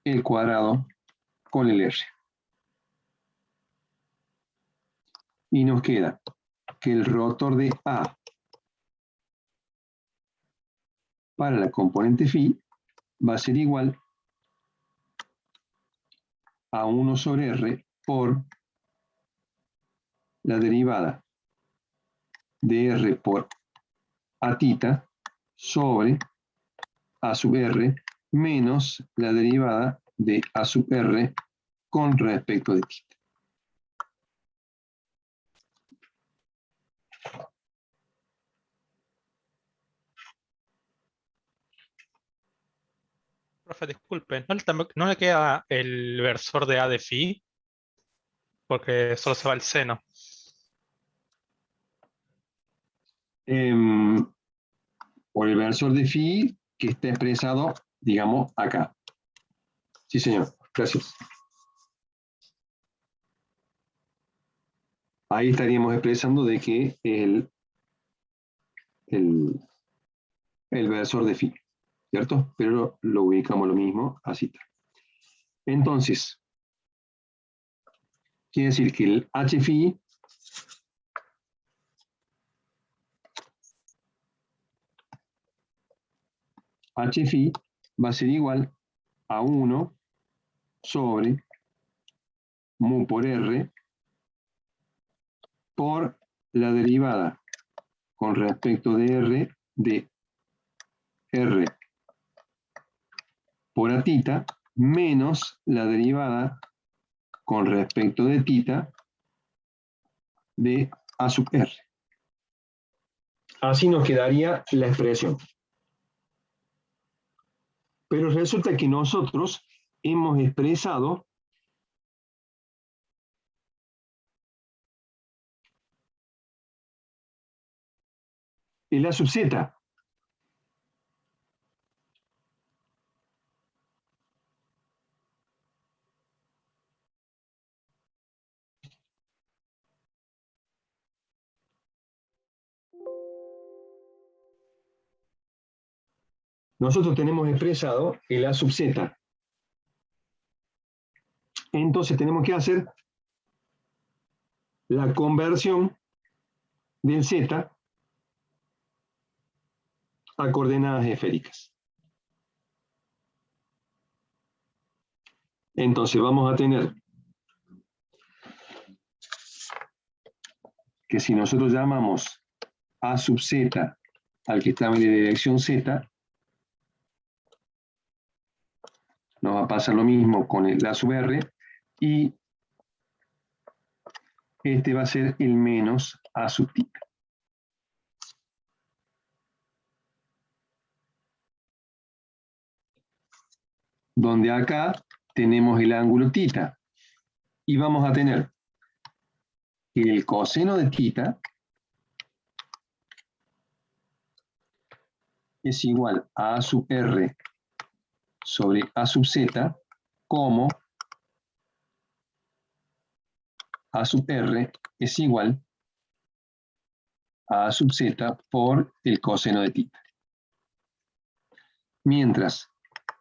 S1: el cuadrado con el R. Y nos queda que el rotor de A para la componente phi va a ser igual a 1 sobre R por la derivada de R por A tita sobre A sub R menos la derivada de A sub R con respecto de tita.
S9: Profe, disculpe, ¿no le queda el versor de A de phi? Porque solo se va el seno.
S1: Por el versor de phi que está expresado, digamos, acá. Sí, señor. Gracias. Ahí estaríamos expresando de que el versor de phi, ¿cierto? Pero lo ubicamos lo mismo, así está. Entonces, quiere decir que el h phi va a ser igual a 1 sobre mu por R por la derivada con respecto de R por A tita menos la derivada con respecto de tita de A sub R. Así nos quedaría la expresión. Pero resulta que nosotros hemos expresado el A sub Z. Nosotros tenemos expresado el A sub Z. Entonces tenemos que hacer la conversión del Z a coordenadas esféricas. Entonces vamos a tener que si nosotros llamamos A sub Z al que está en la dirección Z, nos va a pasar lo mismo con el A sub R y este va a ser el menos A sub tita. Donde acá tenemos el ángulo tita y vamos a tener que el coseno de tita es igual a A sub R sobre A sub Z como A sub R es igual A sub z por el coseno de tita. Mientras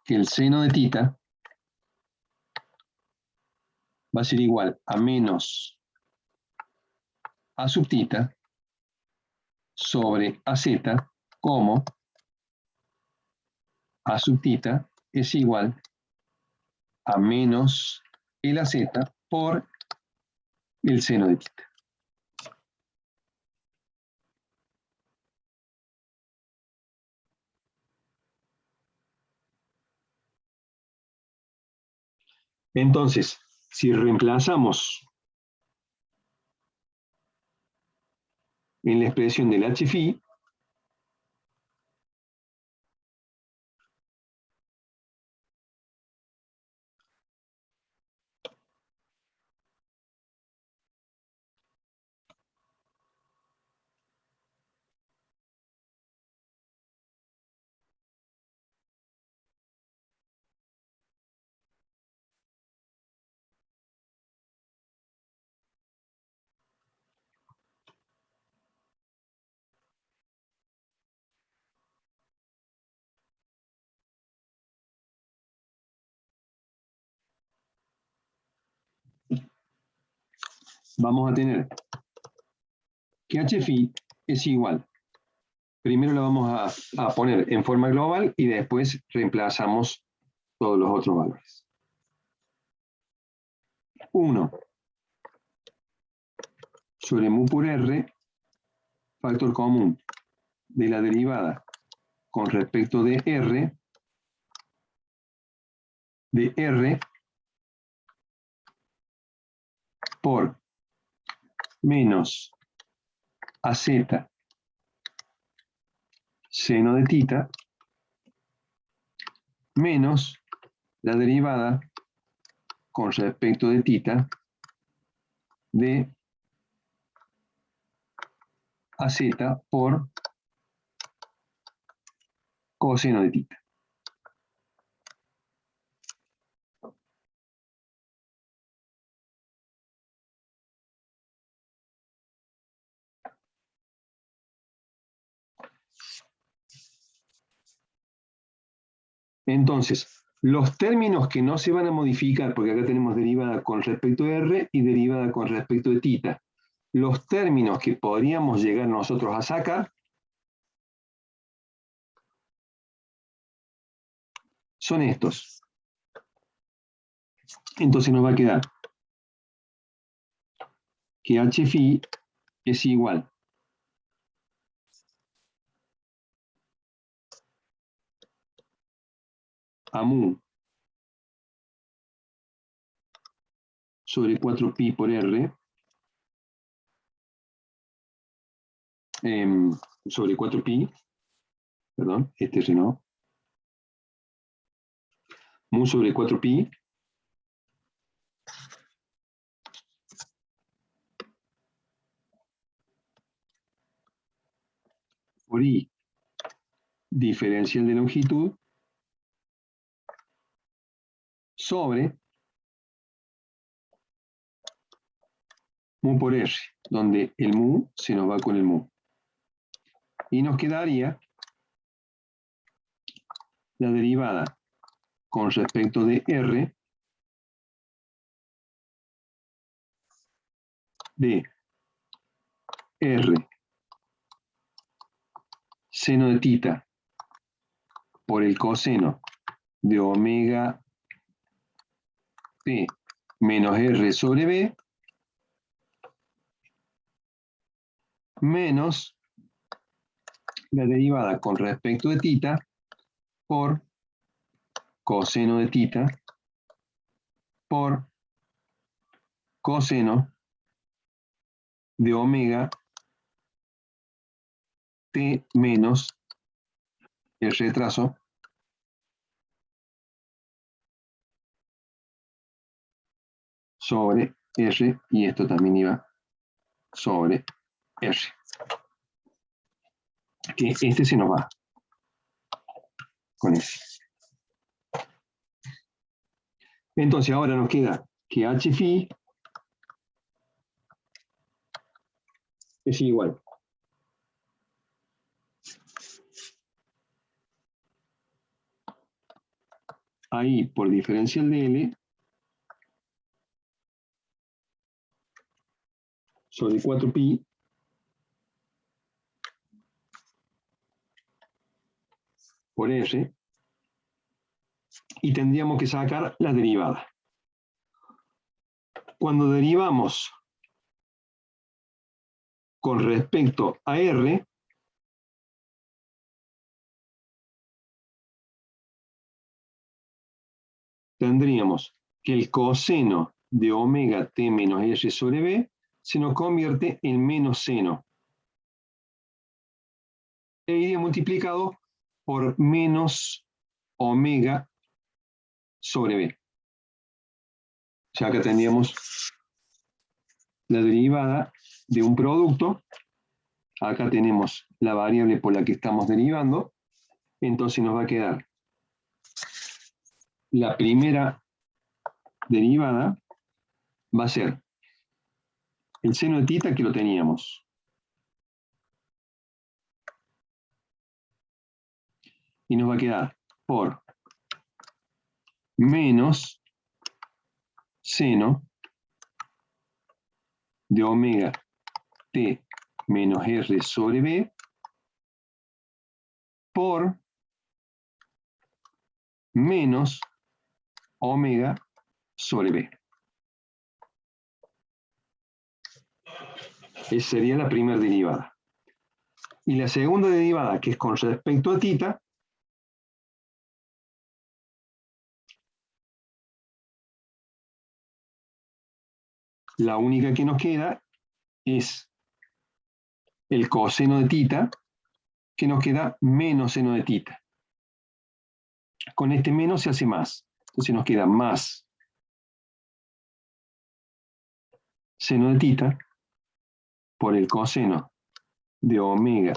S1: que el seno de tita va a ser igual a menos a sub tita sobre az, como a sub tita es igual a menos el az por el seno de tita. Entonces, si reemplazamos en la expresión del HFI, vamos a tener que HFI es igual. Primero lo vamos a poner en forma global y después reemplazamos todos los otros valores. 1 sobre mu por r, factor común de la derivada con respecto de r por menos az seno de tita menos la derivada con respecto de tita de az por coseno de tita. Entonces, los términos que no se van a modificar, porque acá tenemos derivada con respecto de r y derivada con respecto de tita, los términos que podríamos llegar nosotros a sacar son estos. Entonces nos va a quedar que HFI es igual a mu sobre 4pi por r sobre 4pi, perdón, este es no, mu sobre 4pi por i diferencial de longitud sobre mu por r, donde el mu se nos va con el mu. Y nos quedaría la derivada con respecto de r de r seno de tita por el coseno de omega p menos r sobre b menos la derivada con respecto de tita por coseno de tita por coseno de omega t menos el retraso sobre r, y esto también iba sobre r. Que este se nos va con ese. Entonces ahora nos queda que HFI es igual ahí por diferencial de L sobre 4pi por R, y tendríamos que sacar la derivada. Cuando derivamos con respecto a R, tendríamos que el coseno de omega t menos R sobre B se nos convierte en menos seno. E iría multiplicado por menos omega sobre B. O sea, acá tendríamos la derivada de un producto. Acá tenemos la variable por la que estamos derivando. Entonces nos va a quedar la primera derivada, va a ser el seno de tita, que lo teníamos. Y nos va a quedar por menos seno de omega t menos R sobre B por menos omega sobre B. Esa sería la primera derivada. Y la segunda derivada, que es con respecto a tita, la única que nos queda es el coseno de tita, que nos queda menos seno de tita. Con este menos se hace más. Entonces nos queda más seno de tita por el coseno de omega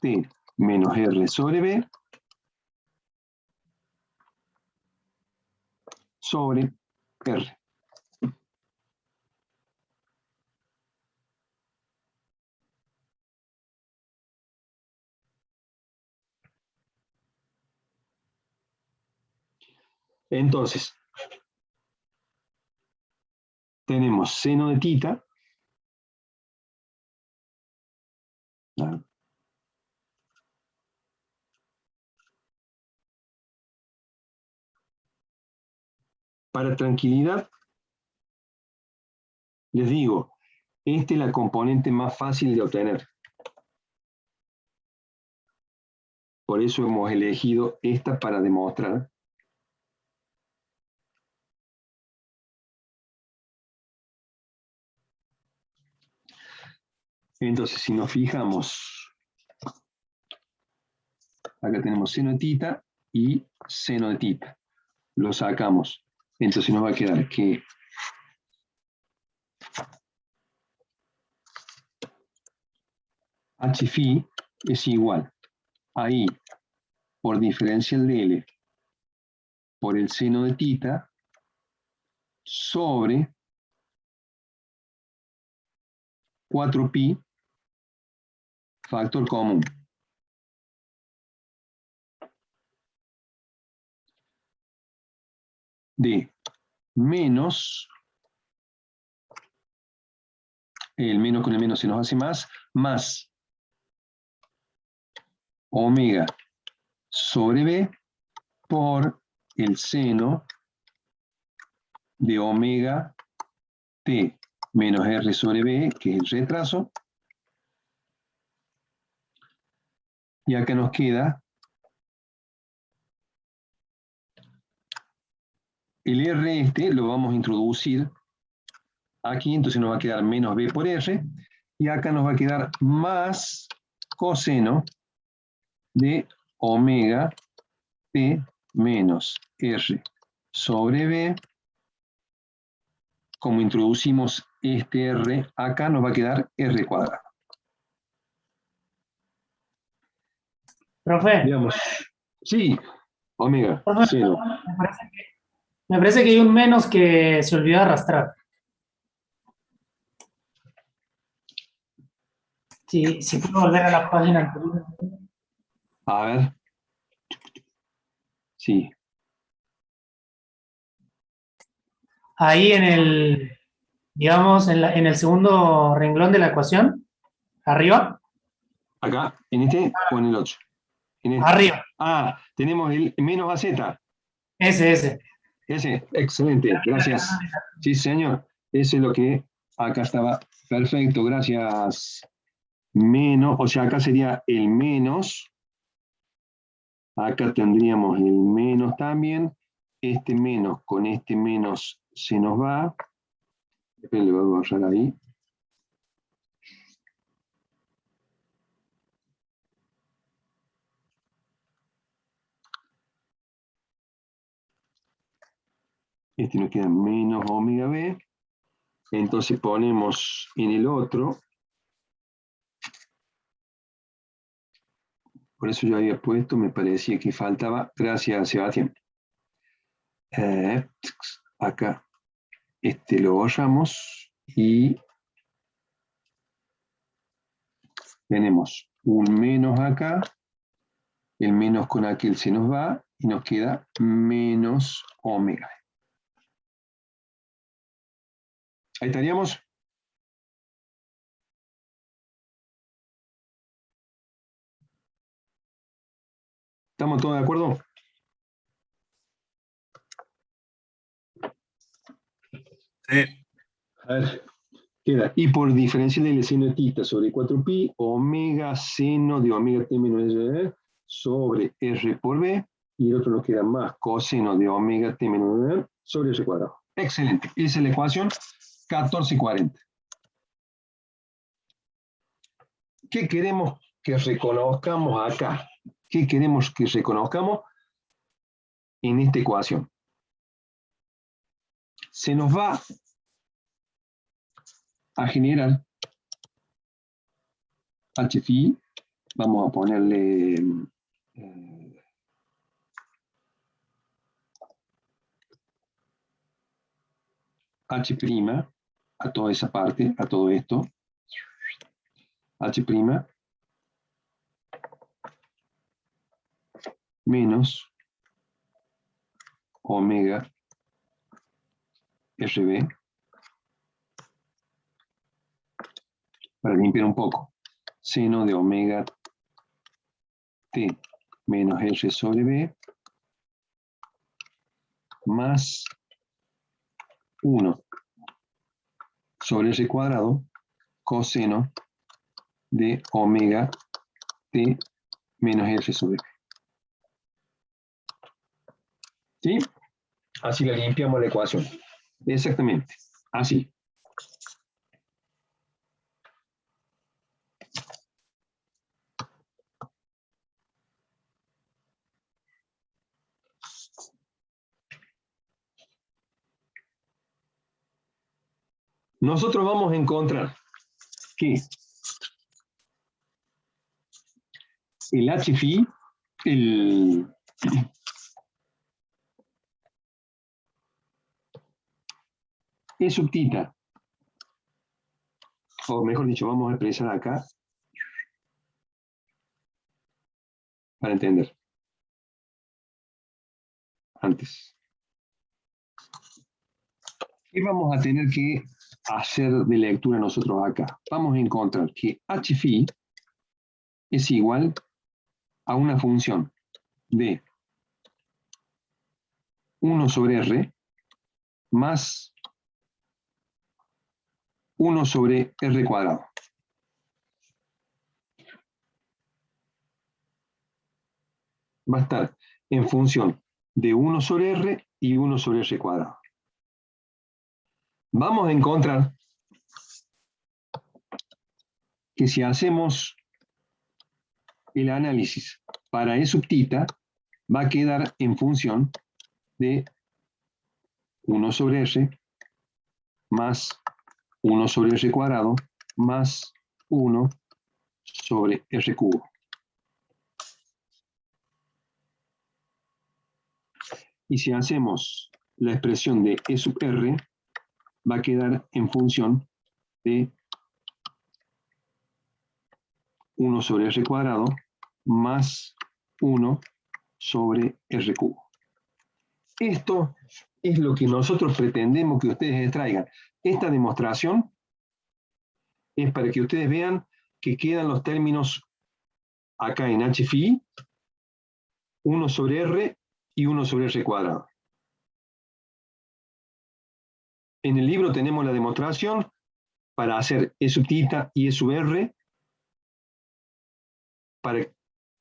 S1: t menos R sobre B sobre R. Entonces, tenemos seno de tita. Para tranquilidad, les digo, esta es la componente más fácil de obtener. Por eso hemos elegido esta para demostrar. Entonces, si nos fijamos, acá tenemos seno de tita y seno de tita. Lo sacamos. Entonces nos va a quedar que h phi es igual a I por diferencial de L por el seno de tita sobre 4pi factor común. De menos, el menos con el menos se nos hace más omega sobre B por el seno de omega t menos R sobre B, que es el retraso. Y acá nos queda el R este, lo vamos a introducir aquí, entonces nos va a quedar menos B por R, y acá nos va a quedar más coseno de omega t menos R sobre B. Como introducimos este R acá, nos va a quedar R cuadrado.
S8: Profe,
S1: Veamos. Sí, omega,
S8: profe,
S1: seno.
S8: me parece que hay un menos que se olvidó arrastrar. Si puedo volver a la página anterior.
S1: A ver. Sí.
S8: Ahí en el, digamos, en el segundo renglón de la ecuación, arriba,
S1: ¿Acá? ¿En este o en el 8? En este.
S8: arriba,
S1: Ah, tenemos el menos AZ.
S8: ese.
S1: Ese, excelente, gracias. Sí, señor. Ese es lo que acá estaba. Perfecto, gracias. Menos, o sea, acá sería el menos. Acá tendríamos el menos también. Este menos con este menos se nos va. Después le voy a borrar ahí. Este nos queda menos omega B. Entonces ponemos en el otro. Por eso yo había puesto, me parecía que faltaba. Gracias, Sebastián. Acá. Este lo borramos y tenemos un menos acá. El menos con aquel se nos va y nos queda menos omega. Ahí estaríamos. ¿Estamos todos de acuerdo?
S5: Sí.
S1: A ver, queda y por diferencial del seno de tita sobre 4pi, omega seno de omega t menos r sobre r por b, y el otro nos queda más coseno de omega t menos r sobre r cuadrado. Excelente. Esa es la ecuación 1440. ¿Qué queremos que reconozcamos acá? ¿Qué queremos que reconozcamos en esta ecuación? Se nos va a generar h phi, vamos a ponerle h' a toda esa parte, a todo esto, h' menos omega rb, para limpiar un poco, seno de omega t menos r sobre b, más 1 sobre r cuadrado, coseno de omega t menos r sobre b. ¿Sí? Así la limpiamos la ecuación. Exactamente. Así. Nosotros vamos a encontrar que el h phi, E sub tita, o mejor dicho, vamos a expresar acá para entender. Antes. ¿Qué vamos a tener que hacer de lectura nosotros acá? Vamos a encontrar que h phi es igual a una función de 1 sobre r más 1 sobre r cuadrado. Va a estar en función de 1 sobre r y 1 sobre r cuadrado. Vamos a encontrar que si hacemos el análisis para E sub tita, va a quedar en función de 1 sobre r más 1 sobre r cuadrado más 1 sobre r cubo. Y si hacemos la expresión de E sub r, va a quedar en función de 1 sobre r cuadrado más 1 sobre r cubo. Esto es lo que nosotros pretendemos que ustedes extraigan. Esta demostración es para que ustedes vean que quedan los términos acá en HFI, 1 sobre R y 1 sobre R cuadrado. En el libro tenemos la demostración para hacer E sub tita y E sub R, para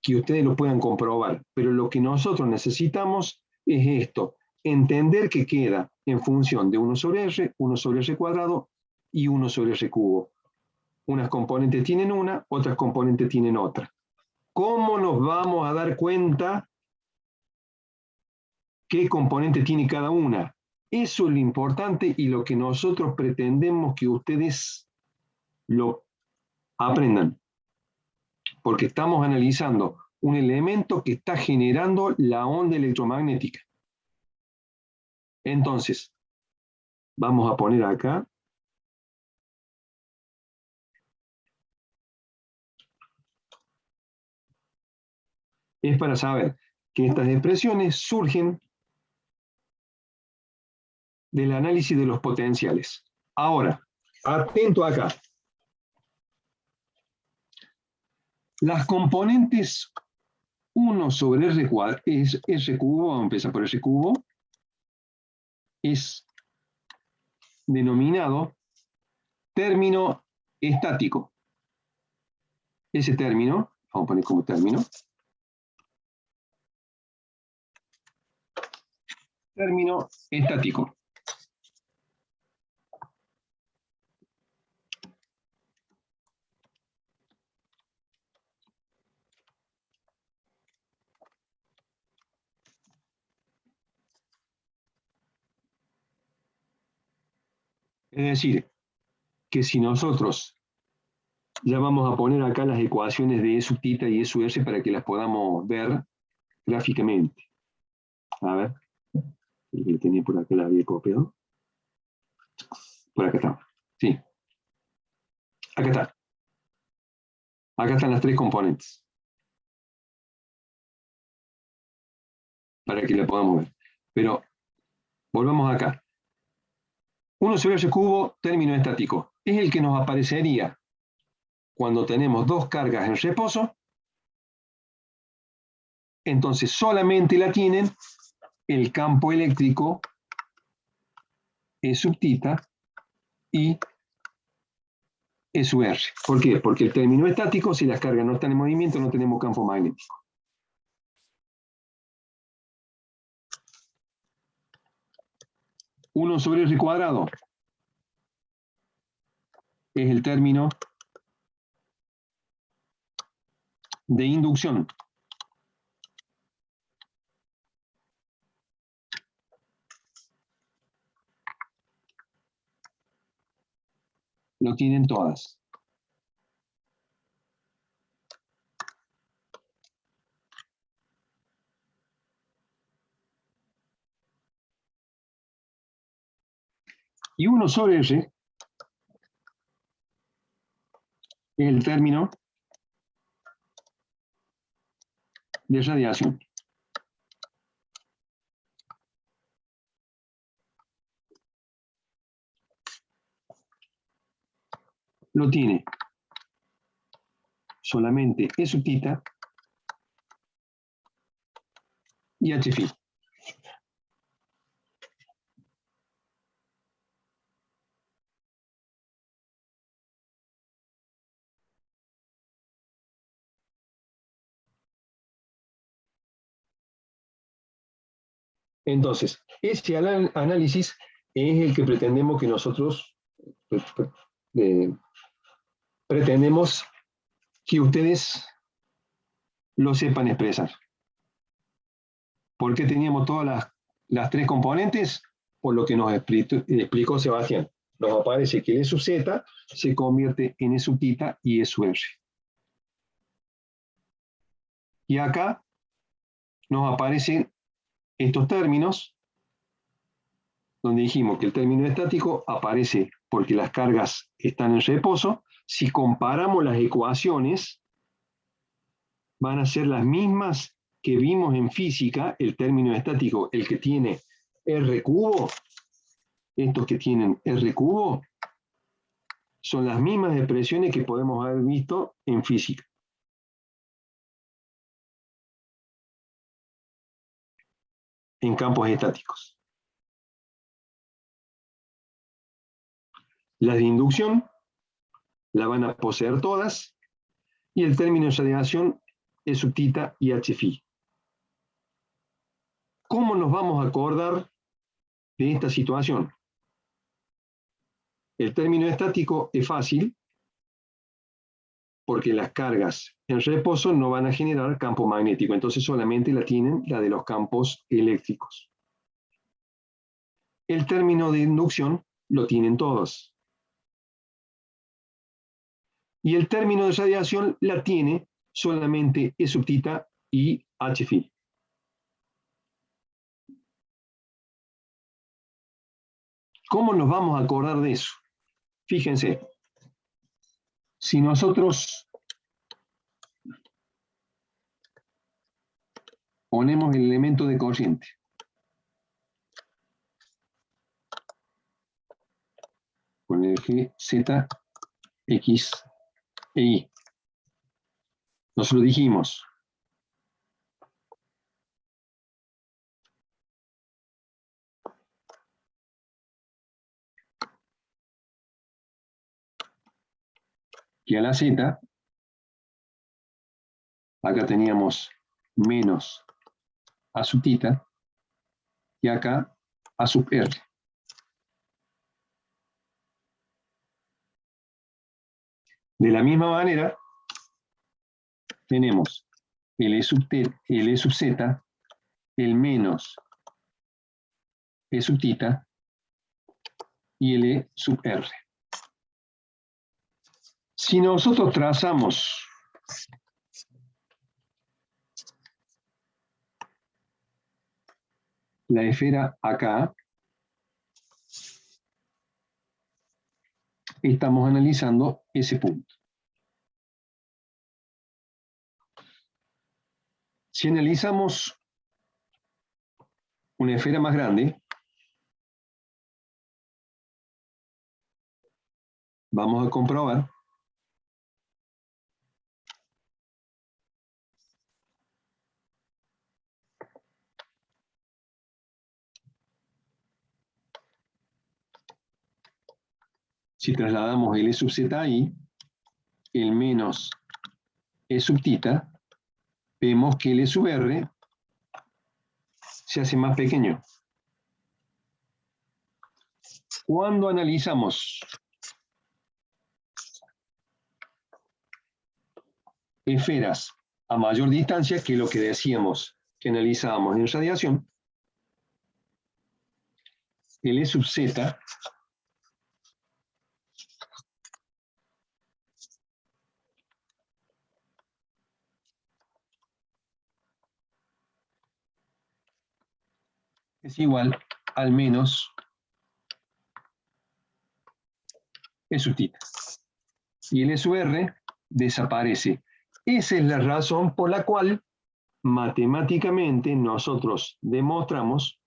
S1: que ustedes lo puedan comprobar. Pero lo que nosotros necesitamos es esto, entender que queda en función de 1 sobre R, 1 sobre R cuadrado y 1 sobre R cubo. Unas componentes tienen una, otras componentes tienen otra. ¿Cómo nos vamos a dar cuenta qué componente tiene cada una? Eso es lo importante y lo que nosotros pretendemos que ustedes lo aprendan. Porque estamos analizando un elemento que está generando la onda electromagnética. Entonces, vamos a poner acá. Es para saber que estas expresiones surgen del análisis de los potenciales. Ahora, atento acá. Las componentes 1 sobre R cuadrado, es R cubo, vamos a empezar por R cubo, es denominado término estático. Ese término, vamos a poner como término estático. Es decir, que si nosotros ya vamos a poner acá las ecuaciones de E sub tita y E sub R para que las podamos ver gráficamente. A ver, el tenía por acá, la había copiado. Por acá está. Sí. Acá está. Acá están las tres componentes. Para que la podamos ver. Pero, volvamos acá. 1 sobre R cubo, término estático. Es el que nos aparecería cuando tenemos dos cargas en reposo. Entonces solamente la tienen el campo eléctrico E sub tita y E sub R. ¿Por qué? Porque el término estático, si las cargas no están en movimiento, no tenemos campo magnético. Uno sobre R cuadrado es el término de inducción. Lo tienen todas. Y 1 sobre R es el término de radiación. Lo tiene solamente E sub tita y H phi. Entonces, ese análisis es el que pretendemos que nosotros pretendemos que ustedes lo sepan expresar. ¿Por qué teníamos todas las tres componentes? Por lo que nos explicó Sebastián. Nos aparece que el E sub z se convierte en E sub tita y E sub R. Y acá nos aparecen estos términos, donde dijimos que el término estático aparece porque las cargas están en reposo. Si comparamos las ecuaciones, van a ser las mismas que vimos en física. El término estático, el que tiene R cubo, estos que tienen R cubo, son las mismas expresiones que podemos haber visto en física. En campos estáticos. Las de inducción la van a poseer todas, y el término de radiación es sub θ y h phi. ¿Cómo nos vamos a acordar de esta situación? El término estático es fácil, porque las cargas en reposo no van a generar campo magnético, entonces solamente la tienen la de los campos eléctricos. El término de inducción lo tienen todos. Y el término de radiación la tiene solamente E sub θ y H phi. ¿Cómo nos vamos a acordar de eso? Fíjense, si nosotros ponemos el elemento de corriente con el eje Z, X e Y, nosotros dijimos que a la Z, acá teníamos menos A sub θ, y acá A sub R. De la misma manera, tenemos el E sub Z, el menos E sub θ y el E sub R. Si nosotros trazamos la esfera acá, estamos analizando ese punto. Si analizamos una esfera más grande, vamos a comprobar si trasladamos el E sub Z ahí, el menos E sub θ, vemos que el E sub R se hace más pequeño. Cuando analizamos esferas a mayor distancia, que es lo que decíamos que analizábamos en radiación, el E sub Z es igual al menos E sub θ. Y el E sub R desaparece. Esa es la razón por la cual matemáticamente nosotros demostramos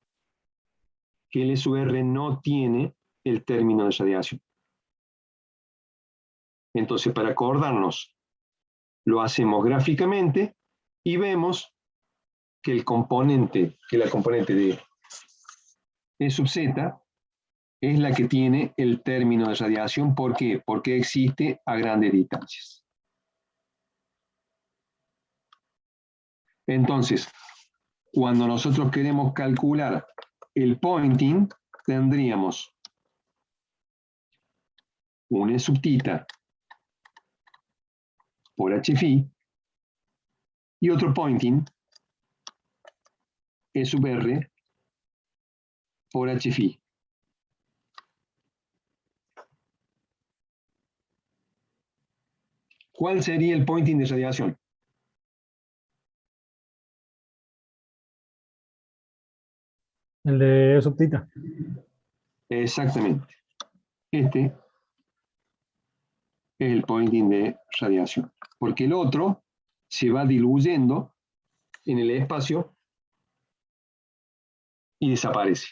S1: que el E sub R no tiene el término de radiación. Entonces, para acordarnos, lo hacemos gráficamente y vemos que la componente de E sub Z es la que tiene el término de radiación. ¿Por qué? Porque existe a grandes distancias. Entonces, cuando nosotros queremos calcular el pointing, tendríamos un E sub θ por h phi y otro pointing E sub R por h phi. ¿Cuál sería el pointing de radiación?
S10: El de E sub θ.
S1: Exactamente. Este es el pointing de radiación. Porque el otro se va diluyendo en el espacio y desaparece.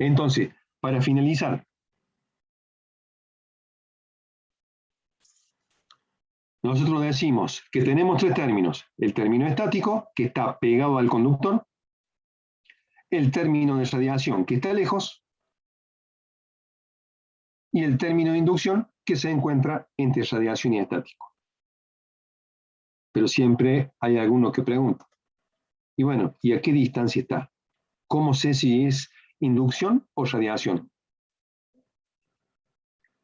S1: Entonces, para finalizar, nosotros decimos que tenemos tres términos. El término estático, que está pegado al conductor. El término de radiación, que está lejos. Y el término de inducción, que se encuentra entre radiación y estático. Pero siempre hay alguno que pregunta. Y bueno, ¿y a qué distancia está? ¿Cómo sé si es inducción o radiación?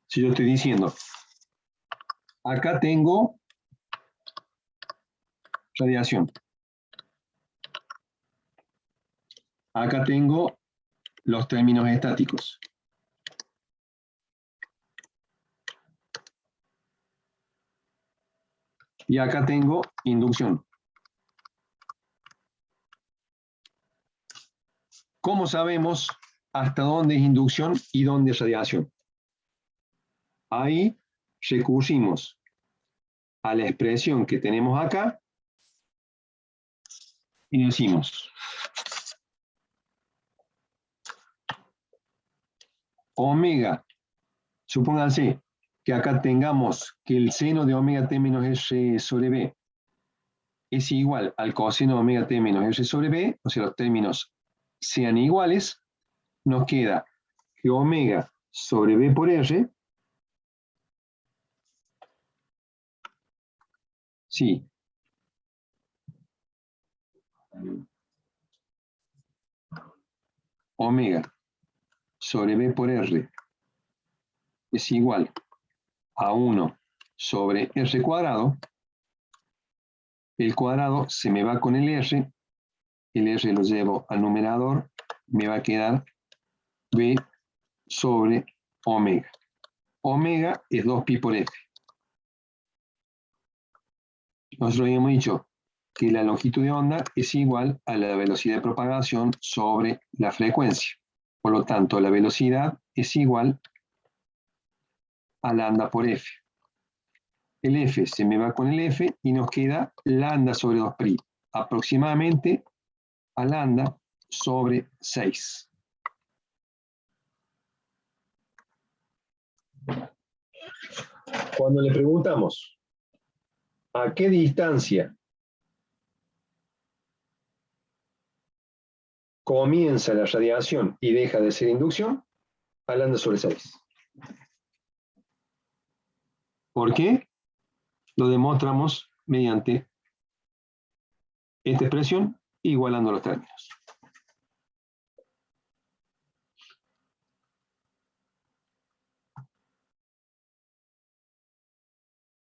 S1: Si yo estoy diciendo, acá tengo radiación. Acá tengo los términos estáticos. Y acá tengo inducción. ¿Cómo sabemos hasta dónde es inducción y dónde es radiación? Ahí recurrimos a la expresión que tenemos acá y decimos omega, supónganse que acá tengamos que el seno de omega t menos r sobre b es igual al coseno de omega t menos r sobre b, o sea, los términos sean iguales, nos queda que omega sobre b por r, sí, omega sobre b por r es igual a 1 sobre r cuadrado. El cuadrado se me va con el r lo llevo al numerador, me va a quedar b sobre omega. Omega es 2pi por f. Nosotros habíamos dicho que la longitud de onda es igual a la velocidad de propagación sobre la frecuencia. Por lo tanto, la velocidad es igual a lambda por f. El f se me va con el f y nos queda lambda sobre 2pi, aproximadamente a lambda sobre 6. Cuando le preguntamos a qué distancia comienza la radiación y deja de ser inducción, a lambda sobre 6. ¿Por qué? Lo demostramos mediante esta expresión igualando los términos.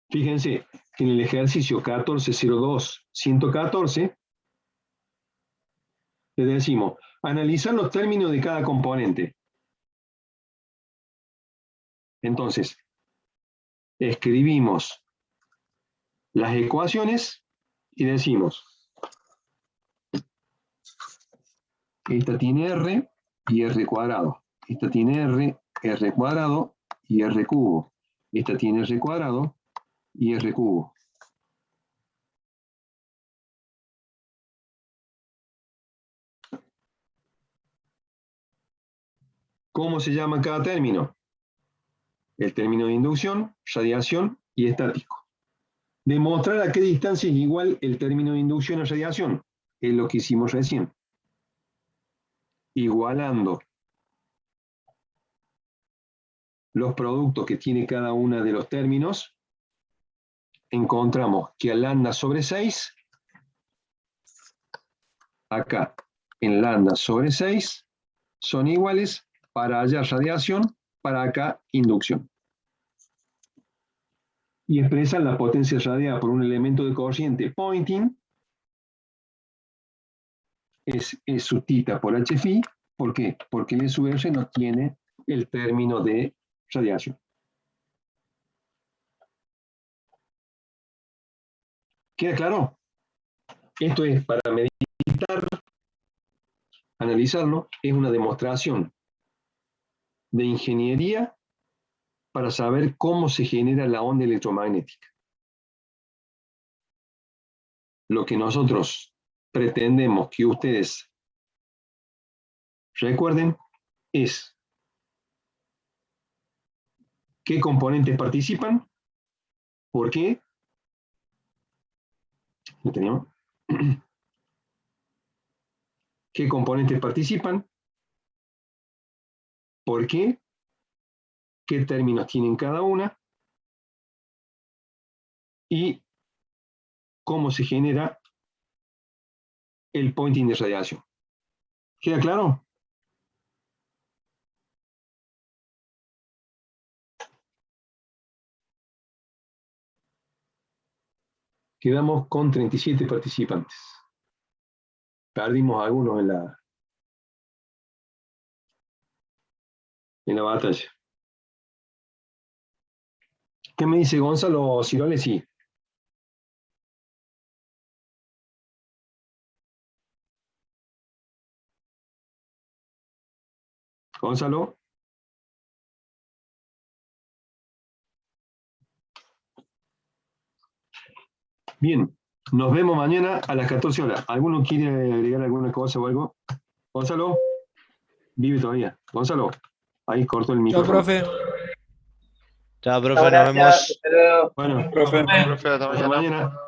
S1: Fíjense que en el ejercicio 1402-114 le decimos analizar los términos de cada componente. Entonces, escribimos las ecuaciones y decimos esta tiene r y r cuadrado. Esta tiene r cuadrado y r cubo. Esta tiene r cuadrado y r cubo. ¿Cómo se llama cada término? El término de inducción, radiación y estático. Demostrar a qué distancia es igual el término de inducción a radiación. Es lo que hicimos recién. Igualando los productos que tiene cada uno de los términos, encontramos que a lambda sobre 6, acá en lambda sobre 6, son iguales para allá radiación, para acá inducción. Y expresan la potencia radiada por un elemento de corriente Poynting, es su tita por h phi. ¿Por qué? Porque el sub r no tiene el término de radiación. ¿Queda claro? Esto es para meditar, analizarlo, es una demostración de ingeniería para saber cómo se genera la onda electromagnética. Lo que nosotros pretendemos que ustedes recuerden es qué componentes participan, por qué, ¿lo teníamos? ¿Qué componentes participan? ¿Por qué? ¿Qué términos tienen cada una? Y cómo se genera el pointing de radiación. ¿Queda claro? Quedamos con 37 participantes. Perdimos algunos en la batalla. ¿Qué me dice Gonzalo Ciroles? Sí. Gonzalo. Bien, nos vemos mañana a las 14 horas. ¿Alguno quiere agregar alguna cosa o algo? Gonzalo, vive todavía. Gonzalo, ahí cortó el
S2: Chao,
S1: micrófono.
S2: profe.
S4: Chao,
S6: Muchas
S4: profe, nos
S6: gracias.
S4: vemos.
S6: Hasta luego.
S1: Bueno,
S3: Profe, hasta
S1: hasta
S3: mañana.
S1: mañana.